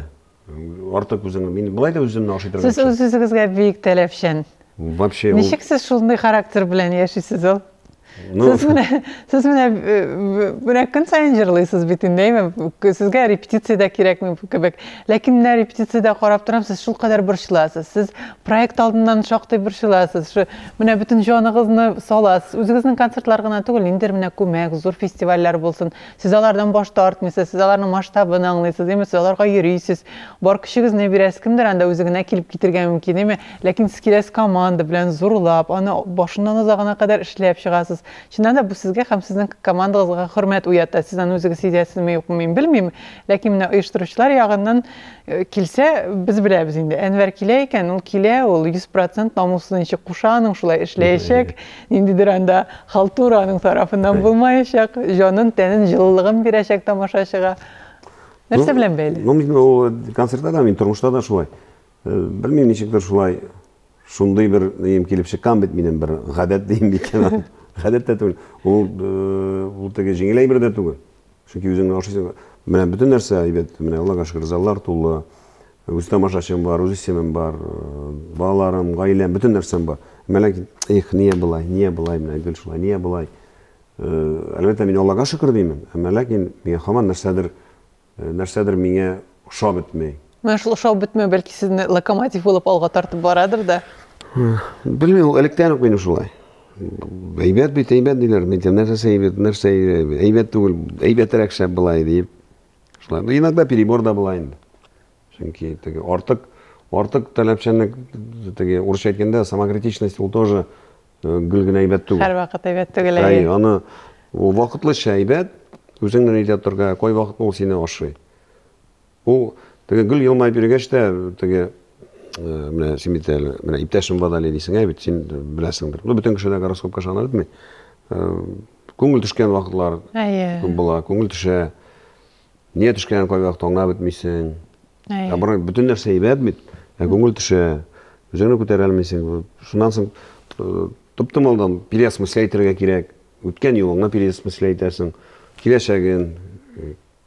Артык үзең, мин булай да үземне ашый торган. Сез үзегезгә бик таләпчән. Вообще, Ничек сез шундый характер белән яшисез ул? Сез менә көн сайын җырлыйсыз бит инде, сезгә репетициядә кирәкми кебек. Ләкин менә репетициядә карап торам, сез шулкадәр борчыласыз. Сез проект алдыннан шактый борчыласыз. Менә бөтен җаныгызны саласыз. Үзегезнең концертлар гына түгел, инде менә күмәк, зур фестивальләр булсын. Сез алардан баш тартмыйсыз, сез аларның масштабын аңлыйсыз, әмма сез аларга йөрисез. Бар көчегезне бирәсез, кемдер анда үзегенә килеп китергә мөмкин, әмма ләкин сез киләсез команда белән зурлап, аны башыннан азагына кадәр эшләп чыгасыз. Чыннан да бу сезгә һәм сезнең командагызга хөрмәт уята. Сез аны үзегез сизәсезме, юкмы, мин белмим. Ләкин менә оештыручылар ягыннан килсә, без беләбез инде. Әнвәр килә икән, ул килә, ул 100% намусын ничек кушаның шулай эшләячәк. Ниндидер анда халтураның тарафыннан булмаячак, җанын, тәнен, җылылыгын бирәчәк тамашачыга. Нәрсә белән бәйле? Ул концертта да, мин тормышта да шулай. Белмим, ничектер шулай. Шундый бер нем килеп чыккан бит минем бер гадәт дим икән. Гадәт тә түгел. Ул теге җиңел әйбер дә түгел. Чөнки үзеңне ашыйсың. Менә бөтен нәрсә әйбәт. Менә Аллага шөкер, заллар тулы. Үз тамашачым бар, үз исемем бар, балаларым, гаиләм, бөтен нәрсәм бар. Ләкин ние булай, менә гел шулай, ние булай. Әлбәттә мин Аллага шөкер димем. Ләкин миңа һаман нәрсәдер миңа ошап бетмәй. Менә шул ошап бетмәү бәлки сезне локомотив булып алга тартып барадыр да. Белмим, ул электән үк минем шулай. Әйбәт бит, әйбәт диләр. Мин нәрсә әйбәт түгел, әйбәтрәк шәп булай дип. Шулай. Иногда перебор да була инде. Чөнки теге артык таләпчәнлек, теге урысча әйткәндә самокритичность ул тоже гел генә әйбәт түгел. Һәр вакыт әйбәт түгел. Аны ул вакытлыча әйбәт, үзеңнән әйтә торга, кай вакыт ул сине ашый. Ул теге гел елмайып йөргәч тә теге менә син бит әле, менә иптәшем Бадали дисең, бит син беләсеңдер. Бөтен кеше дә гороскопка ышана битми. Күңел төшкән вакытлар була, күңел төшә. Ние төшкән кай вакыт аңлап бетмисең. Бер бөтен нәрсә әйбәт бит. Күңел төшә. Үзеңне күтәрә алмыйсың. Шуннан соң туп-томалдан переосмыслять итәргә кирәк. Үткән юлыңны переосмыслять итәрсең. Киләчәген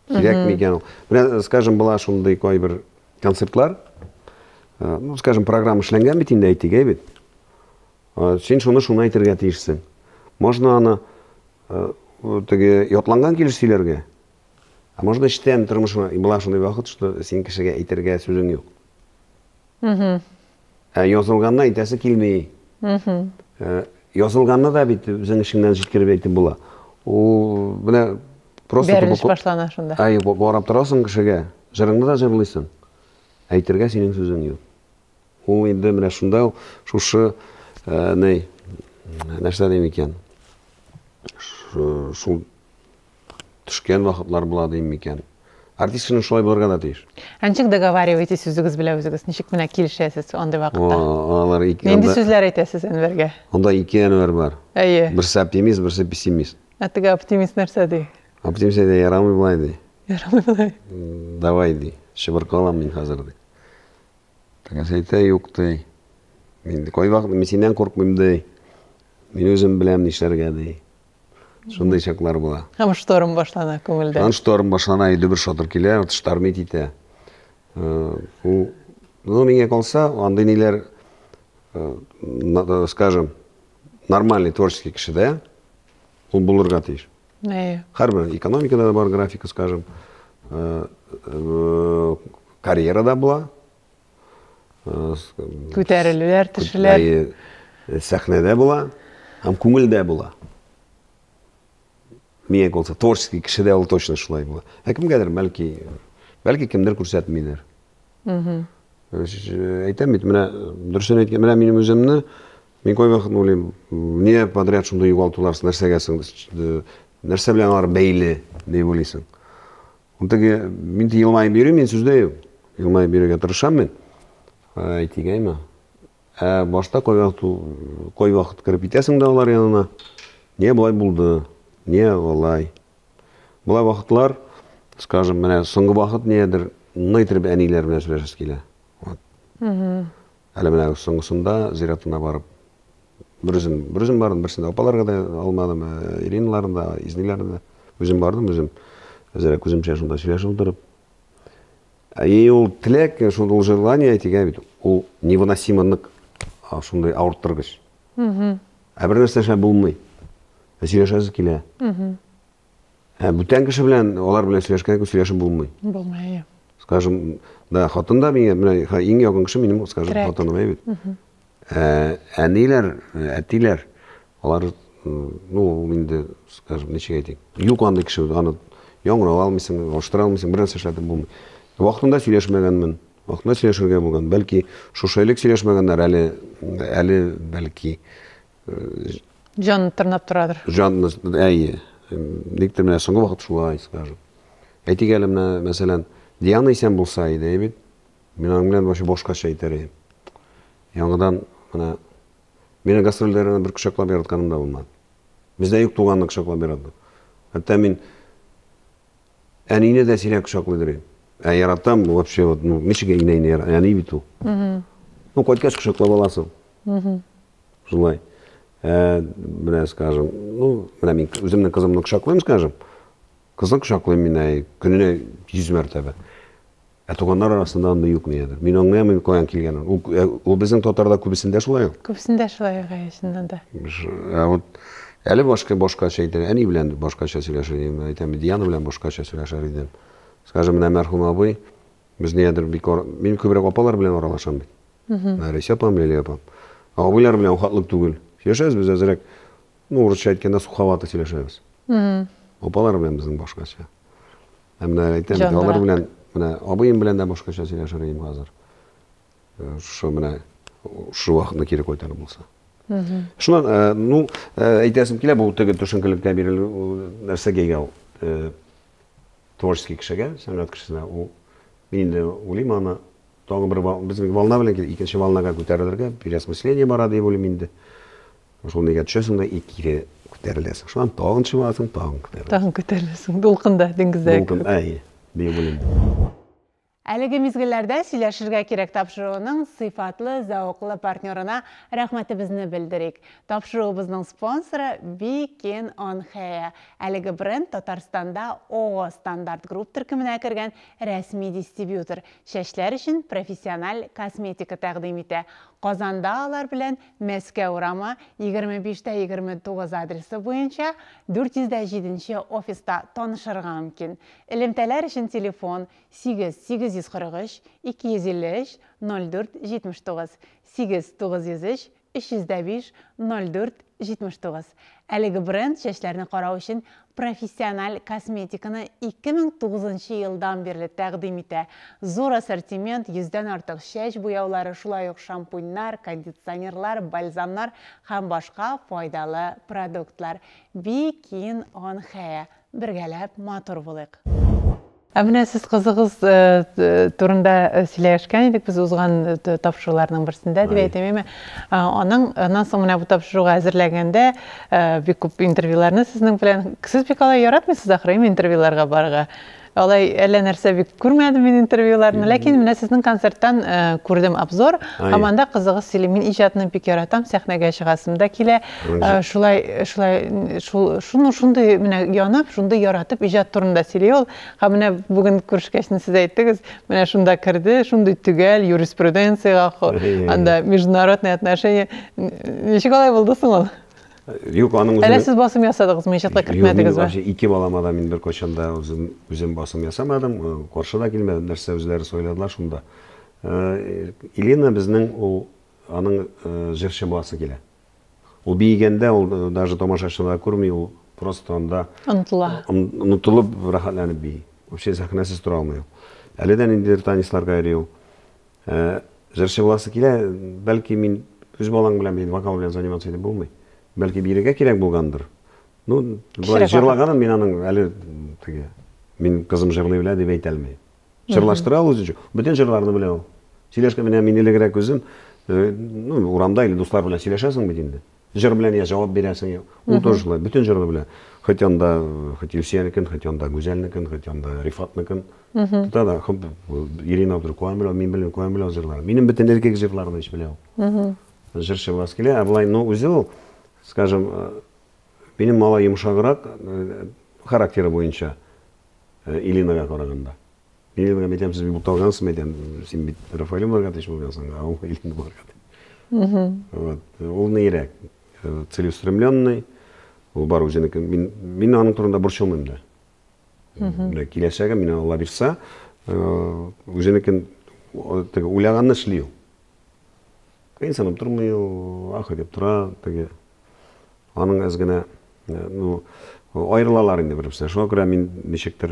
кирәк микән? Менә, скажем, була шундый кайбер концертлар. Ну, скажем, программа эшләнгән бит инде әйтик, бит. Син шуны әйтергә тиешсең. Можно аны теге ятланган килеш сөйләргә. Можно эштән тормышына була шундый вакыт, что син кешегә әйтергә сүзең юк. Язылганны әйтәсе килмәй. Язылганны да бит үзең эшеңнән җиткереп әйтеп була. Ул менә просто бәрелеш башлана шунда. Барап торасың кешегә, җырыңны да җырлыйсың. Әйтергә синең сүзең юк. Ул инде менә шунда шушы нәрсә дим икән. Шул төшкән вакытлар була дим икән. Артистның шулай булырга да тиеш. Ничек договариваетесь үзегез белән үзегез? Ничек менә килешәсез андый вакытта? Алар Нинди сүзләр әйтәсез Әнвәргә? Анда ике Әнвәр бар. Берсе оптимист, берсе пессимист. Теге оптимист нәрсә ди? Оптимист әйтә, ярамый булай ди. Ярамый булай. Давай ди. Шыбыркалам мин хәзер ди. Тегесе әйтә, юк ди. Мин кай вакыт мин синнән куркмыйм ди. Мин үзем беләм нишләргә ди. Шундай чаклар була. Һәм шторм башлана күңелдә. Шторм башлана, иде бер шатыр килә, штормит итә. Ул миңа калса, андый ниләр, скажем, нормальный творческий кешедә ул булырга тиеш. Һәрбер экономикада да бар графика, скажем, карьерада була. Күтәрелүләр, төшүләр. Сәхнәдә була, һәм күңелдә була. Миңа калса, творческий кешедә ул точно шулай була. Кемгәдер бәлки кемдер күрсәтмидер. Әйтәм бит, менә дөресен әйткән, менә минем үземне мин кай вакыт уйлыйм, не подряд шундый югалтулар нәрсәгә соң, нәрсә белән алар бәйле дип уйлыйсың. Ул теге мин елмаеп йөрим, мин сүздә юк. Елмаеп йөрергә тырышам мин. Әйтигәйме? Башта кай вакыт кирип китәсең дә алар янына. Не булай булды? Не алай. Була вакытлар, скажем, менә соңгы вакыт недер найтырып әниләр белән сөйләшәс килә. Әле менә соңгысында зиратына барып Бір бардым, бірсінде апаларға да алмадым, Ириналарын да, Изниларын да. Өзім бардым, әзірек өзімше шында сөйлешіп отырып. И ол тілек, ол желание айтыға бит, ол невыносималық шындай ауырттырғыш. Бір нәрсе шай болмай. Сөйлешесі келе. Бүтән кіші білән, олар білән сөйлешіп болмай. Болмай, Скажем, да, хатында ең яғын кіші менің, скажем, хатында бәй бит. Әнейлер, әттейлер, олар, менде, скажем, нечеге айтайын. Юқанды кіші, яңырау алмайсың, оштыра алмайсың, бір нәрсе шәді болмай. Вақытында сөйлешмегенмін, вақытында сөйлешуге болған. Бәлки, шошайлық сөйлешмегенлер әлі бәлки. Жанын тырнап тұрадыр. Жанын, әйе. Нектер мене соңғы вақыт шулай, скажем. Әйтек әлі мене, мәселен, Диана исән болса еді, әйбет. Мен аңғылан башы бошқаша айтар едім. Яңыдан, мені гастрольдеріне бір күшақлап яратқаным да болмады. Бізде үйік туғанын күшақлап ярады. Әтті мен әнейіне де сирек күшақлы едім. Яраттам, вообще, нешеге инейіне әней биту. Қойткаш күшақлап аласың. Жылай. Міне, скажем, мен өзімнің қызымны күшақлайым, скажем. Қызын күшақлайым мен күніне 100 мәртебе. Туғандар арасында анда юк мейедір. Мен оңнайым қоян келгенім. Ол біздің тотарда көбісінде шулай? Көбісінде шулай ғайышынан да. Әлі бошқа шейдер, әне білән бошқа сөйлешер едім. Айтам, Диана білән бошқа сөйлешер едім. Скажем, мен мәрхум абый, біз неедір, мен көбірек апалар білән оралашам бит. Нәресе апам, лелі апам. Абыйлар білән ұқатлық түгіл. Сөйлешеміз біз әзірек, орысша айткенде суховаты сөйлешеміз. Апалар білән біздің бошқа сөйлешер. Олар білән, абыйым білән де бошқа сөйлешер едім қазір. Шу вақытында керек ойтары болса. Шунан, әйтесім келе, бұл түгі түшінкілікте берілі нәрсеге творческий кішіге, сәңғат кішісіне, мен де ойлайм, ана, тоғы бір біздің волна білен келді, екінші волнаға көтерілерге, переосмысление барады, ойлайм енді. Сол неге түшесің да, екіре көтерілесің. Шунан тоғын шымасың, тоғын көтерілесің. Тоғын көтерілесің, дұлқында, деңгізде. Дұлқын, әйе, бей ойлайм. Әлігі мезгілләрдә сөйләшергә кирәк тапшыруының сыйфатлы, зауқлы партнерына рәхмәтебезне белдерик. Тапшыруыбызның спонсоры Weekend on Hair. Әлігі бренд Татарстанда ООО стандарт групп төркеменә кергән рәсми дистрибьютор. Шәчләр өчен профессиональ косметика тәкъдим итә. Казанда алар белән Мәскәү урамы 25-29 адресы буенча 407 офиста танышырга мөмкин. Элемтәләр өчен телефон 843 253 0479 8903 305 0479. Әлеге бренд шәчләрне карау өчен профессиональ косметиканы 2009 елдан бирле тәкъдим итә. Зур ассортимент, 100дән артык шәч буяулары, шулай ук шампуньнар, кондиционерлар, бальзамнар һәм башка файдалы продуктлар. Weekend on Hair. Бергәләп матур булыйк. Менә сез кызыгыз турында сөйләшкән идек, без узган тапшыруларның берсендә дип әйтәм. Аннан соң менә бу тапшыруга әзерләгәндә бик күп интервьюларны сезнең белән, сез бик алай яратмыйсыз ахры интервьюларга барырга. Алай әллә нәрсә бик күрмәдем мин интервьюларны, ләкин менә сезнең концерттан күрдем обзор. Һәм кызыгыз сөйли, мин иҗатны бик яратам, сәхнәгә чыгасым да килә. Шундай менә янып, шундай яратып иҗат турында сөйли ул. Һәм менә бүген күрешкәчне сез әйттегез, менә шунда керде, шундай төгәл юриспруденцияга, анда международные отношения. Ничек алай булды соң ул? Әлі сіз басым ясадыңыз, мен шатқа кіртмәдіңіз ба? Ике баламада мен бір көшінде өзім басым ясамадым, қоршыда келмеді, нәрсе өзлері сөйледілер шында. Елена біздің аның жыршы басы келе. Ол бейгенде, ол даже томашашында көрмей, ол просто онда ұнытылып, рахатланып бей. Вообще сәхнәсіз тұра алмай. Әледен индер танисларға әреу. Жыршы басы келе, бәлки мен өз балаң білән бейін вокал білән занимация етіп болмай. Бәлки бирегә кирәк булгандыр. Жырлағанын мен аның әлі мен қызым жырлай білә деп әйтә алмайм. Жырлаштыра ал өзі. Бүтін жырларны білә ол. Сөйләшкә менә мин элегрәк өзім, урамда или дуслар белән сөйләшәсең бит инде. Жыр белән я җавап бирәсең. Ул тоже шулай, бүтін жырлы белә. Хоть анда Илсиянекен, хоть анда Гүзәлнекен, хоть анда Рифатнекен. Туда Ирина Абдуркуан белән, мин белән Куан белән жырлар. Минем бүтін эркек жырларны ич белә ул. жыршы боласы келе, былай, ну, өзі ол, скажем, менің мала йымшағырақ характері бойынша Илинаға қарағанда. Илинаға метем сіз бұл талғансыз метем, сен бит Рафаэлем барғатыш болғансың, а ол Илина барғаты. Ол нейрек, целеустремленный, ол бар өзінікі. Мен аның тұрында бұршылмайым да. Келешегі, мен Алла берса, өзінікін ойлағанны шлеу. Инсанып тұрмайыл, ақы деп тұра, аның әзгіне айрылалар енді бірімсіне. Шоға күрі мен нешектір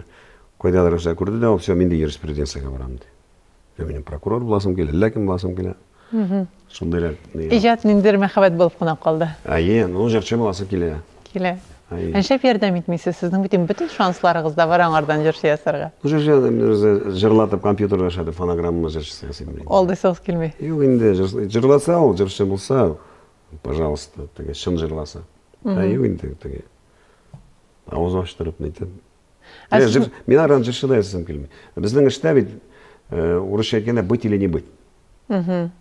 қойдалар өсе көрді де, все, мен де юриспруденцияға барамды. Мен прокурор боласым келе, ләкім боласым келе. Шондайлар. Ижат нендер мәхабет болып қына қалды? Ол жерче боласы келе. Келе. Әншеп ердем етмейсіз, сіздің bütün шансларыңызда бар аңардан жүрші ясарға? Жырлатып компьютерға шады, фонограммыма жүршісі ясырмайды. Олды соғыз келмей? Yok, енді жырласа ол, жүрші болса, пожалуйста, шын жырласа. Yok, енді ауыз аштырып нейті. Мен аран жүршіда ясысым келмей. Біздің іште бит орысша еткенде быть или не быть.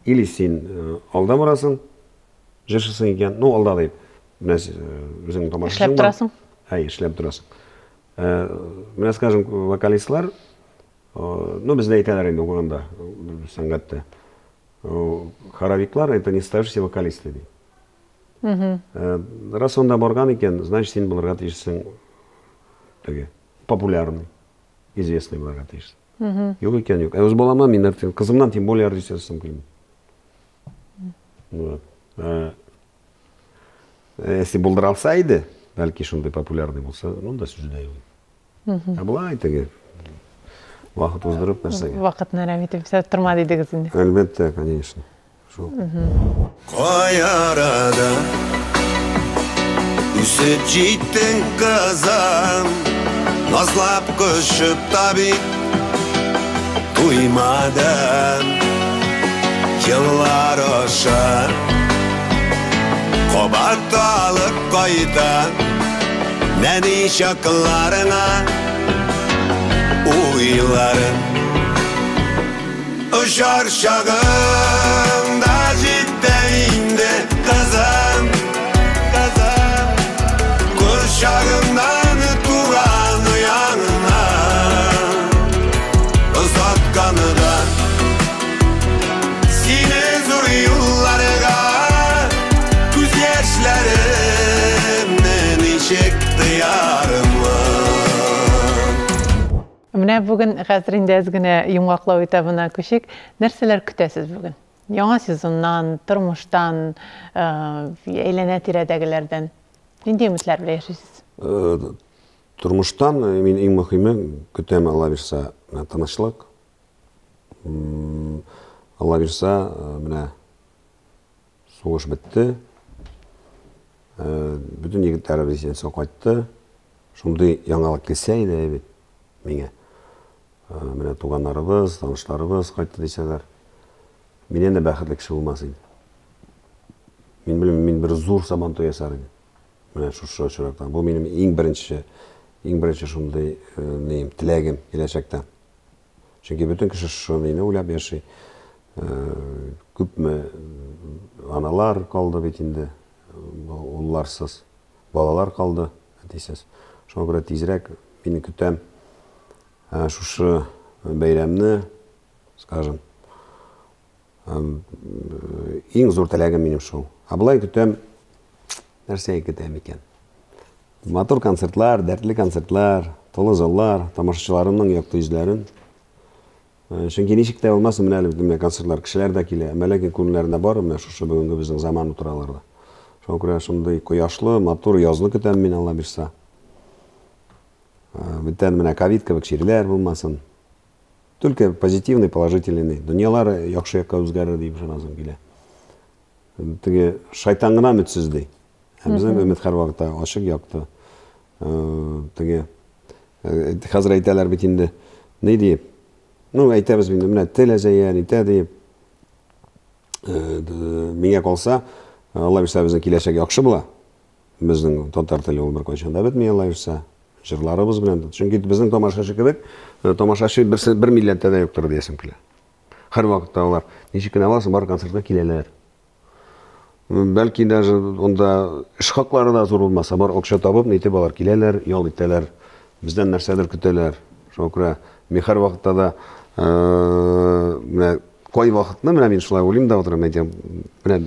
Или сен алда барасың, жүршісің екен, ну алда дейіп. Ішлеп тұрасың? Ішлеп тұрасың. Мен скажем, вокалистлар, ну бізде айталар енді оқығанда, саңғатты. Хоровиклар, это не ставшиеся вокалисты дейді. Раз онда барған екен, значит, сен бұларға тейшісің популярный, известный бұларға тейшісің. Yok екен, yok. Өз болама, мен қызымнан тем более артистесім келмей. Если бұлдыралса еді, бәлкі шындай популярный болса, онда сүзді еді. Бұлай теге вақыт ұздырып нәрсеге. Вақытын әрәметіп, сәт тұрма дейдігізінде? Әлбетте, конечно. Қой арада үсіп життің қызым, назлап күшіп таби туймадым. Yıllar aşar Kobartalık koyda Neni şaklarına Uylarım Uşar şağında Ciddeyinde kızım Kuşağından Turan yanına Uzatkanı da Sine zor yıllarına Күз яшьләремнән ишекте ярымын. Менә бүген хәзер инде генә йомгаклау этабына күчик. Нәрсәләр көтәсез бүген? Яңа сезоннан, тормыштан, әйләнә-тирәдәгеләрдән нинди өметләр белән яшисез? Тормыштан мин иң мөһиме көтәм Алла бирсә тынычлык. Алла бирсә менә сугыш бетте. Bütün егетләребез исән кайтты. Шундый яңалык килсә иде бит миңа. Менә туганнарыбыз, танышларыбыз кайтты дисәләр. Мин инде бәхетле кеше булмас идем. Мин белмим, мин бер зур сабантуй ясар идем. Менә шушы чираттан. Бу минем иң беренче шундый нем теләгем киләчәктә. Чөнки bütün кеше шуны уйлап яши. Күпме аналар калды бит инде. Улларсыз балалар қалды, дисез. Шуңа күрә тизрәк мине көтәм шушы бәйрәмне, скажем, иң зур теләгем минем шул. Былай көтәм, нәрсә көтәм икән? Матур концертлар, дәртле концертлар, тулы заллар, тамашачыларымның якты йөзләрен. Чөнки ничек тә булмасын, менә әле концертлар кешеләр дә килә, ләкин күңелләрендә бар, менә шушы бүгенге безнең заман утыраларда. Шуңа күрә шундый кояшлы, матур язлы көтәм мин Алла бирсә. Бүтән менә ковид кебек чирләр булмасын. Только позитивный, положительный. Дөньялар яхшы якка үзгәрер дип ышанасым килә. Теге шайтан гына өметсез ди. Безнең өмет һәр вакытта ачык якты. Теге хәзер әйтәләр бит инде. Ни дип? Ну, әйтәбез инде, менә теләзәян итә дип. Миңа калса Алла бирсә безнең киләчәк яхшы була. Безнең татар теле ул беркайчан да бетми Алла бирсә. Җырларыбыз белән. Чөнки безнең тамашачы кебек, тамашачы бер милләттә дә юктыр диясем килә. Һәр вакытта алар ничек кенә аласың бар концертка киләләр. Бәлки даже онда эш хаклары да зур булмаса, бар акча табып, нитеп алар киләләр, ял итәләр, бездән нәрсәдер көтәләр. Шуңа күрә мин һәр вакытта да менә кай вакытны менә мин шулай уйлыйм да утырам, әйтәм, менә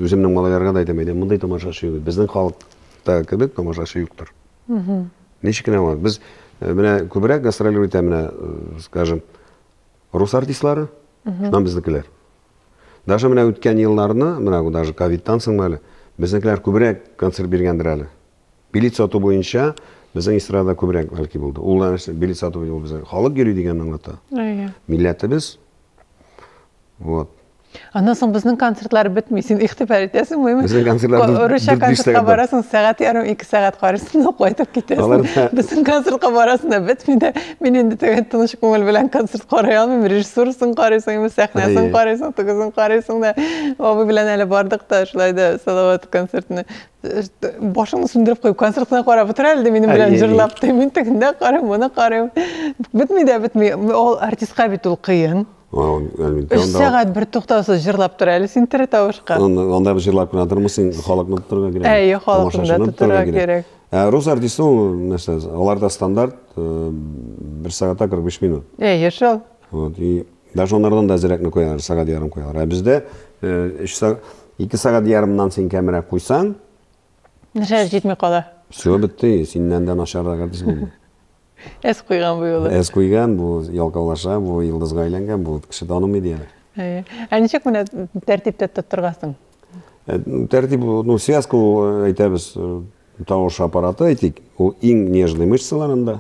үземнең малайларга да әйтәм, мондай тамашачы юк. Безнең халыкта кебек тамашачы юктыр. Ничек кенә бар? Без менә күбрәк гастроль итә менә, скажем, рус артистлары, шуннан безнекеләр. Даже менә үткән елларны, менә даже ковидтан соң әле, безнекеләр күбрәк концерт биргәндер әле. Билет сату буенча безнең эстрада күбрәк бәлки булды. Ул билет сату ул безгә халык йөри дигән аңлата. Милләтебез. Вот. Аннан соң безнең концертлар бетми, син игътибар итәсеңме? Безнең концертлар Русча концертка барасың, сәгать ярым, 2 сәгать карыйсың, кайтып китәсең. Безнең концертка барасың да бетми дә, мин инде төгән тыныч күңел белән концерт карый алмыйм. Режиссурсын карыйсың, сәхнәсен карыйсың, төгезен карыйсың да, абый белән әле бардык та шулай да Салават концертны башыңны сүндереп куйып концертына карап утыра әле минем белән җырлап та, мин тегендә карыйм, моны карыйм. Бетми дә бетми. Ул артистка бит ул кыен. 3 сәгать бер туктаусыз җырлап тора әле син тере тавышка. Анда бер җырлап кына тормыйсың, халыкны тотырга кирәк. Әйе, халыкны да тотырга кирәк. Рус артисты нәрсә, аларда стандарт 1 сәгатьтә 45 минут. Әйе, шул. Вот, и даже оннардан да зирәкне куялар, сәгать ярым куялар. Ә бездә 2 сәгать ярымнан син кәмерәк куйсаң, нәрсә җитми кала. Все бетте, синнән дә начаррак артист булды. Эс куйган бу юлы. Эс куйган, бу ялкаулаша, бу йылдызга әйләнгән, бу кеше танымый диләр. Әйе. Ә ничек менә тәртиптә тоттыргасың? Тәртип, ну, связка әйтәбез, тавыш аппараты әйтик, ул иң нежный мышцаларында.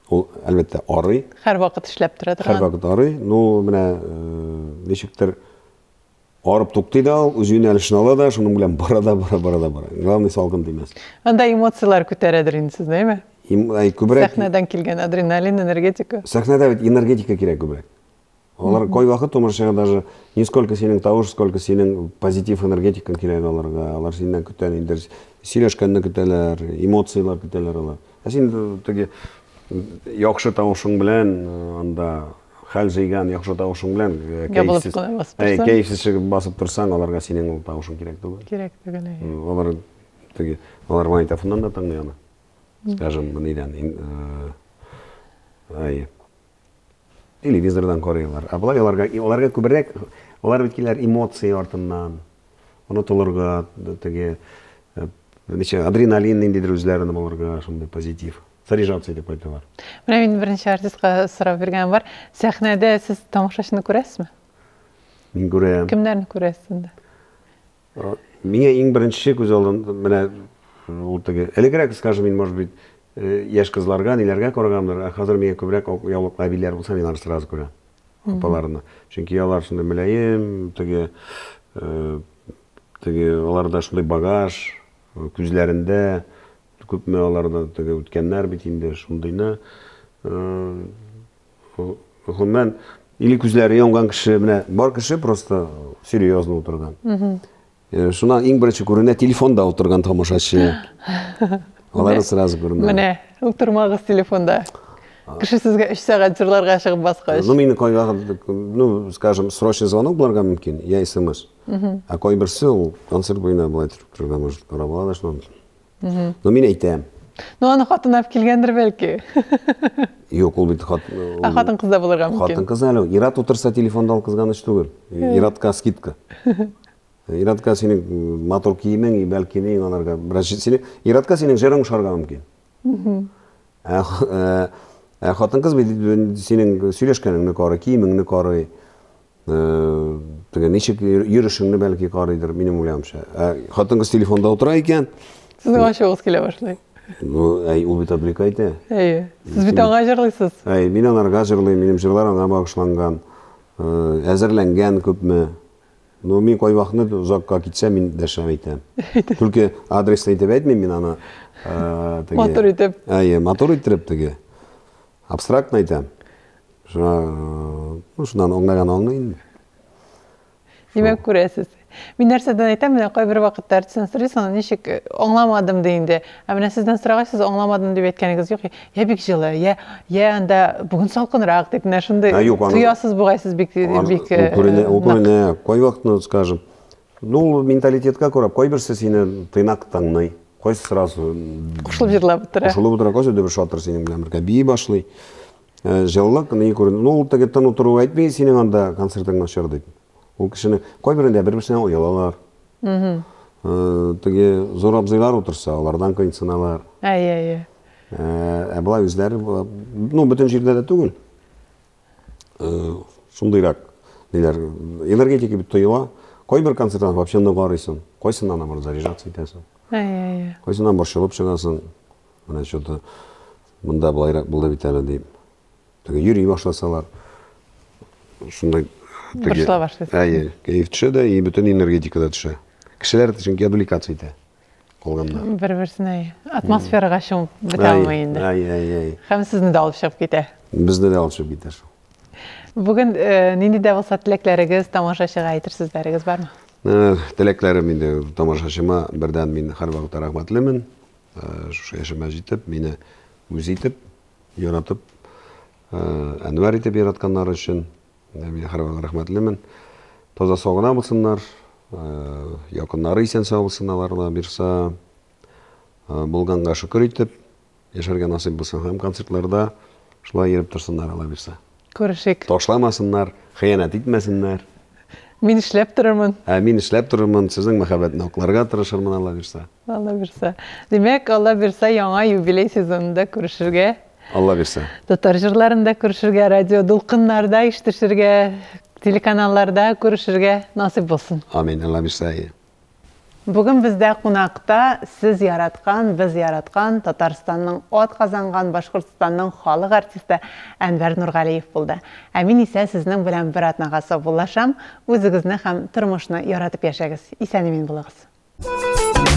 Ул әлбәттә арый. Һәр вакыт эшләп тора торган. Һәр вакыт арый. Ну, менә ничектер арып туктый да, үз юнәлешен ала да, шуның белән бара. Главный салкын димәс. Анда эмоциялар күтәрәдер инде сез, әйме? Күбрәк сәхнәдән килгән адреналин, энергетика. Сәхнәдә бит энергетика кирәк күбрәк. Алар кай вакыт томашага даже не сколько синең тавыш, сколько синең позитив энергетикаң кирәк аларга. Алар синнән көтәләр, инде сөйләшкәнне көтәләр, эмоциялар көтәләр алар. Ә син теге яхшы тавышың белән анда хәл җыйган яхшы тавышың белән кәефсез чыгып басып торсаң, аларга синең тавышың кирәк түгел. Кирәк түгел. Алар теге алар магнитофоннан да тыңлый аны. Скажем, нидән, телевизордан карыйлар. Ә болай аларга күбрәк, алар бит киләр эмоция артыннан. Онытылырга, теге адреналин ниндидер үзләренә булырга, шундый позитив. Заряжаться дип әйтәләр. Менә мин беренче артистка сорап биргән бар. Сәхнәдә сез тамашачыны күрәсезме? Мин күрәм. Кемнәрне күрәсез инде? Миңа иң беренче күз алдымда менә ул теге элегрәк, скажем, мин, может быть, яшь кызларга, ниләргә карагандыр, ә хәзер миңа күбрәк яулыклы әбиләр булса, мин алар сразу күрәм. Апаларны. Чөнки алар шундый мөлаем, теге аларда шундый багаж, күзләрендә күпме аларда теге үткәннәр бит инде шундыйны. Гомумән, или күзләре янган кеше, менә бар кеше просто серьезно утырган. Шуннан иң беренче күренә телефонда утырган тамашачы. Алар сразу күренә. Менә утырмагыз телефонда. Кеше сезгә 3 сәгать җырларга чыгып баскач. Ну, мин ну, скажем, срочный звонок буларга мөмкин, я СМС. А кай берсе ул концерт буена булай торган, может, карабала шуннан. Ну, мин әйтәм. Ну, аны хатын алып килгәндер бәлки. Юк, ул бит хатын кызда булырга мөмкин. Хатын кыз әле, ират утырса телефонда ал кызганыч түгел. Иратка скидка. Иратка синең мотор киемең, бәлки мин аларга бераз синең иратка синең җырың шарга мөмкин. Хатын кыз бит синең сөйләшкәнеңне карый, киемеңне карый. Теге ничек йөришеңне бәлки карыйдыр, минем уйлавымча. Хатын кыз телефонда утыра икән. Сезнең ачыгыз килә башлый. Ну, ул бит отвлекайты. Сез бит аңа җырлыйсыз. Мин анарга җырлыйм, минем җырлар аңа багышланган, әзерләнгән күпме. Ну, мин кай вакытны узакка китсәм, мин дәшәм әйтәм. Түлке адресны әйтеп әйтмим мин аны. Мотор итеп. Мотор итеп теге. Абстрактно әйтәм. Шуннан аңлаган аңлый. Димәк күрәсез. Мин нәрсәдән әйтәм, менә кайбер вакытта артистан сорыйсың, аны ничек аңламадым дигәндә. Ә менә сездән сорагач, сез аңламадым дип әйткәнегез юк. Я бик җылы, я анда бүген салкынрак дип нә шундый туясыз бугайсыз бик. Ул күренә, кай вакытны, скажем, Ну, менталитетка көріп, қой бірсі сені тыйнақ таңнай, қой сразу Кушылып жырлап бітірі. Кушылып отыра, қой сөйді бір шатыр сенің білем бір бей башлай. Жылылық, не көрін, ну, ол тәгеттен отыру айтпай, сенің анда концертің нашар дейді. Ол кішіні, қой бірінде бір-бірсіне оялалар. Теге зор абзайлар отырса, олардан көйін сыналар. Бұлай өздері, ну, бүтін жерде де түгіл. Шундайрақ, энергетика бітті ойыла. Қой бір концерттан вообще не қарайсың, қойсынан бір заряжаться етесің. Қойсынан бір шылып шығасың, мына что-то мұнда бұлда бітәлі дейм. Юрий башласалар, шындай... Бұршыла башласың. Кейф түші де, и бүтін энергетика да түші. Кішілер түшінке адуликация еті, қолғанда. Бір-бірсіне атмосфераға шым біте алмайынды. Хәм сізді де алып шығып кете. Бізді де алып шығып кетер. Бүгін ненде де болса тілеклеріңіз, тамашашыға айтырсыздарыңыз бар ма? Тілеклерім менде тамашашыма бірден мен қарбағыта рахматлымын. Яшыма жетіп, мені өз етіп, яратып, әнуар етіп яратқанлар үшін мен қарбағыта рахматлымын. Тоза соғына болсынлар, якынлары исен сау болсыналарына берса, болғанға шүкір етіп, яшарға насып болсын һәм концертларда шылай еріп тұрсынлар ала берса. Көрішік. Ташламасынлар, хиянат етмесінлер. Мен ішлеп тұрырмын. Мен ішлеп тұрырмын, сіздің махаббатын оқыларға тырышырмын, Алла берса. Алла берса. Демек, Алла берса, яңа юбилей сезонында көрішірге. Алла берса. Татар жырларында көрішірге, радио дулқынларда іштішірге, телеканалларда көрішірге насip болсын. Амин, Алла берса. Бүгін бізде қонақта сіз яратқан, біз яратқан, Татарстанның от қазанған Башқұртстанның халық артисті Әнвер Нұрғалиев болды. Әмин исе сіздің білән бір атнаға сау болашам, өзіңізні һәм тұрмышны яратып яшәгіз. Исәнемен болыңыз.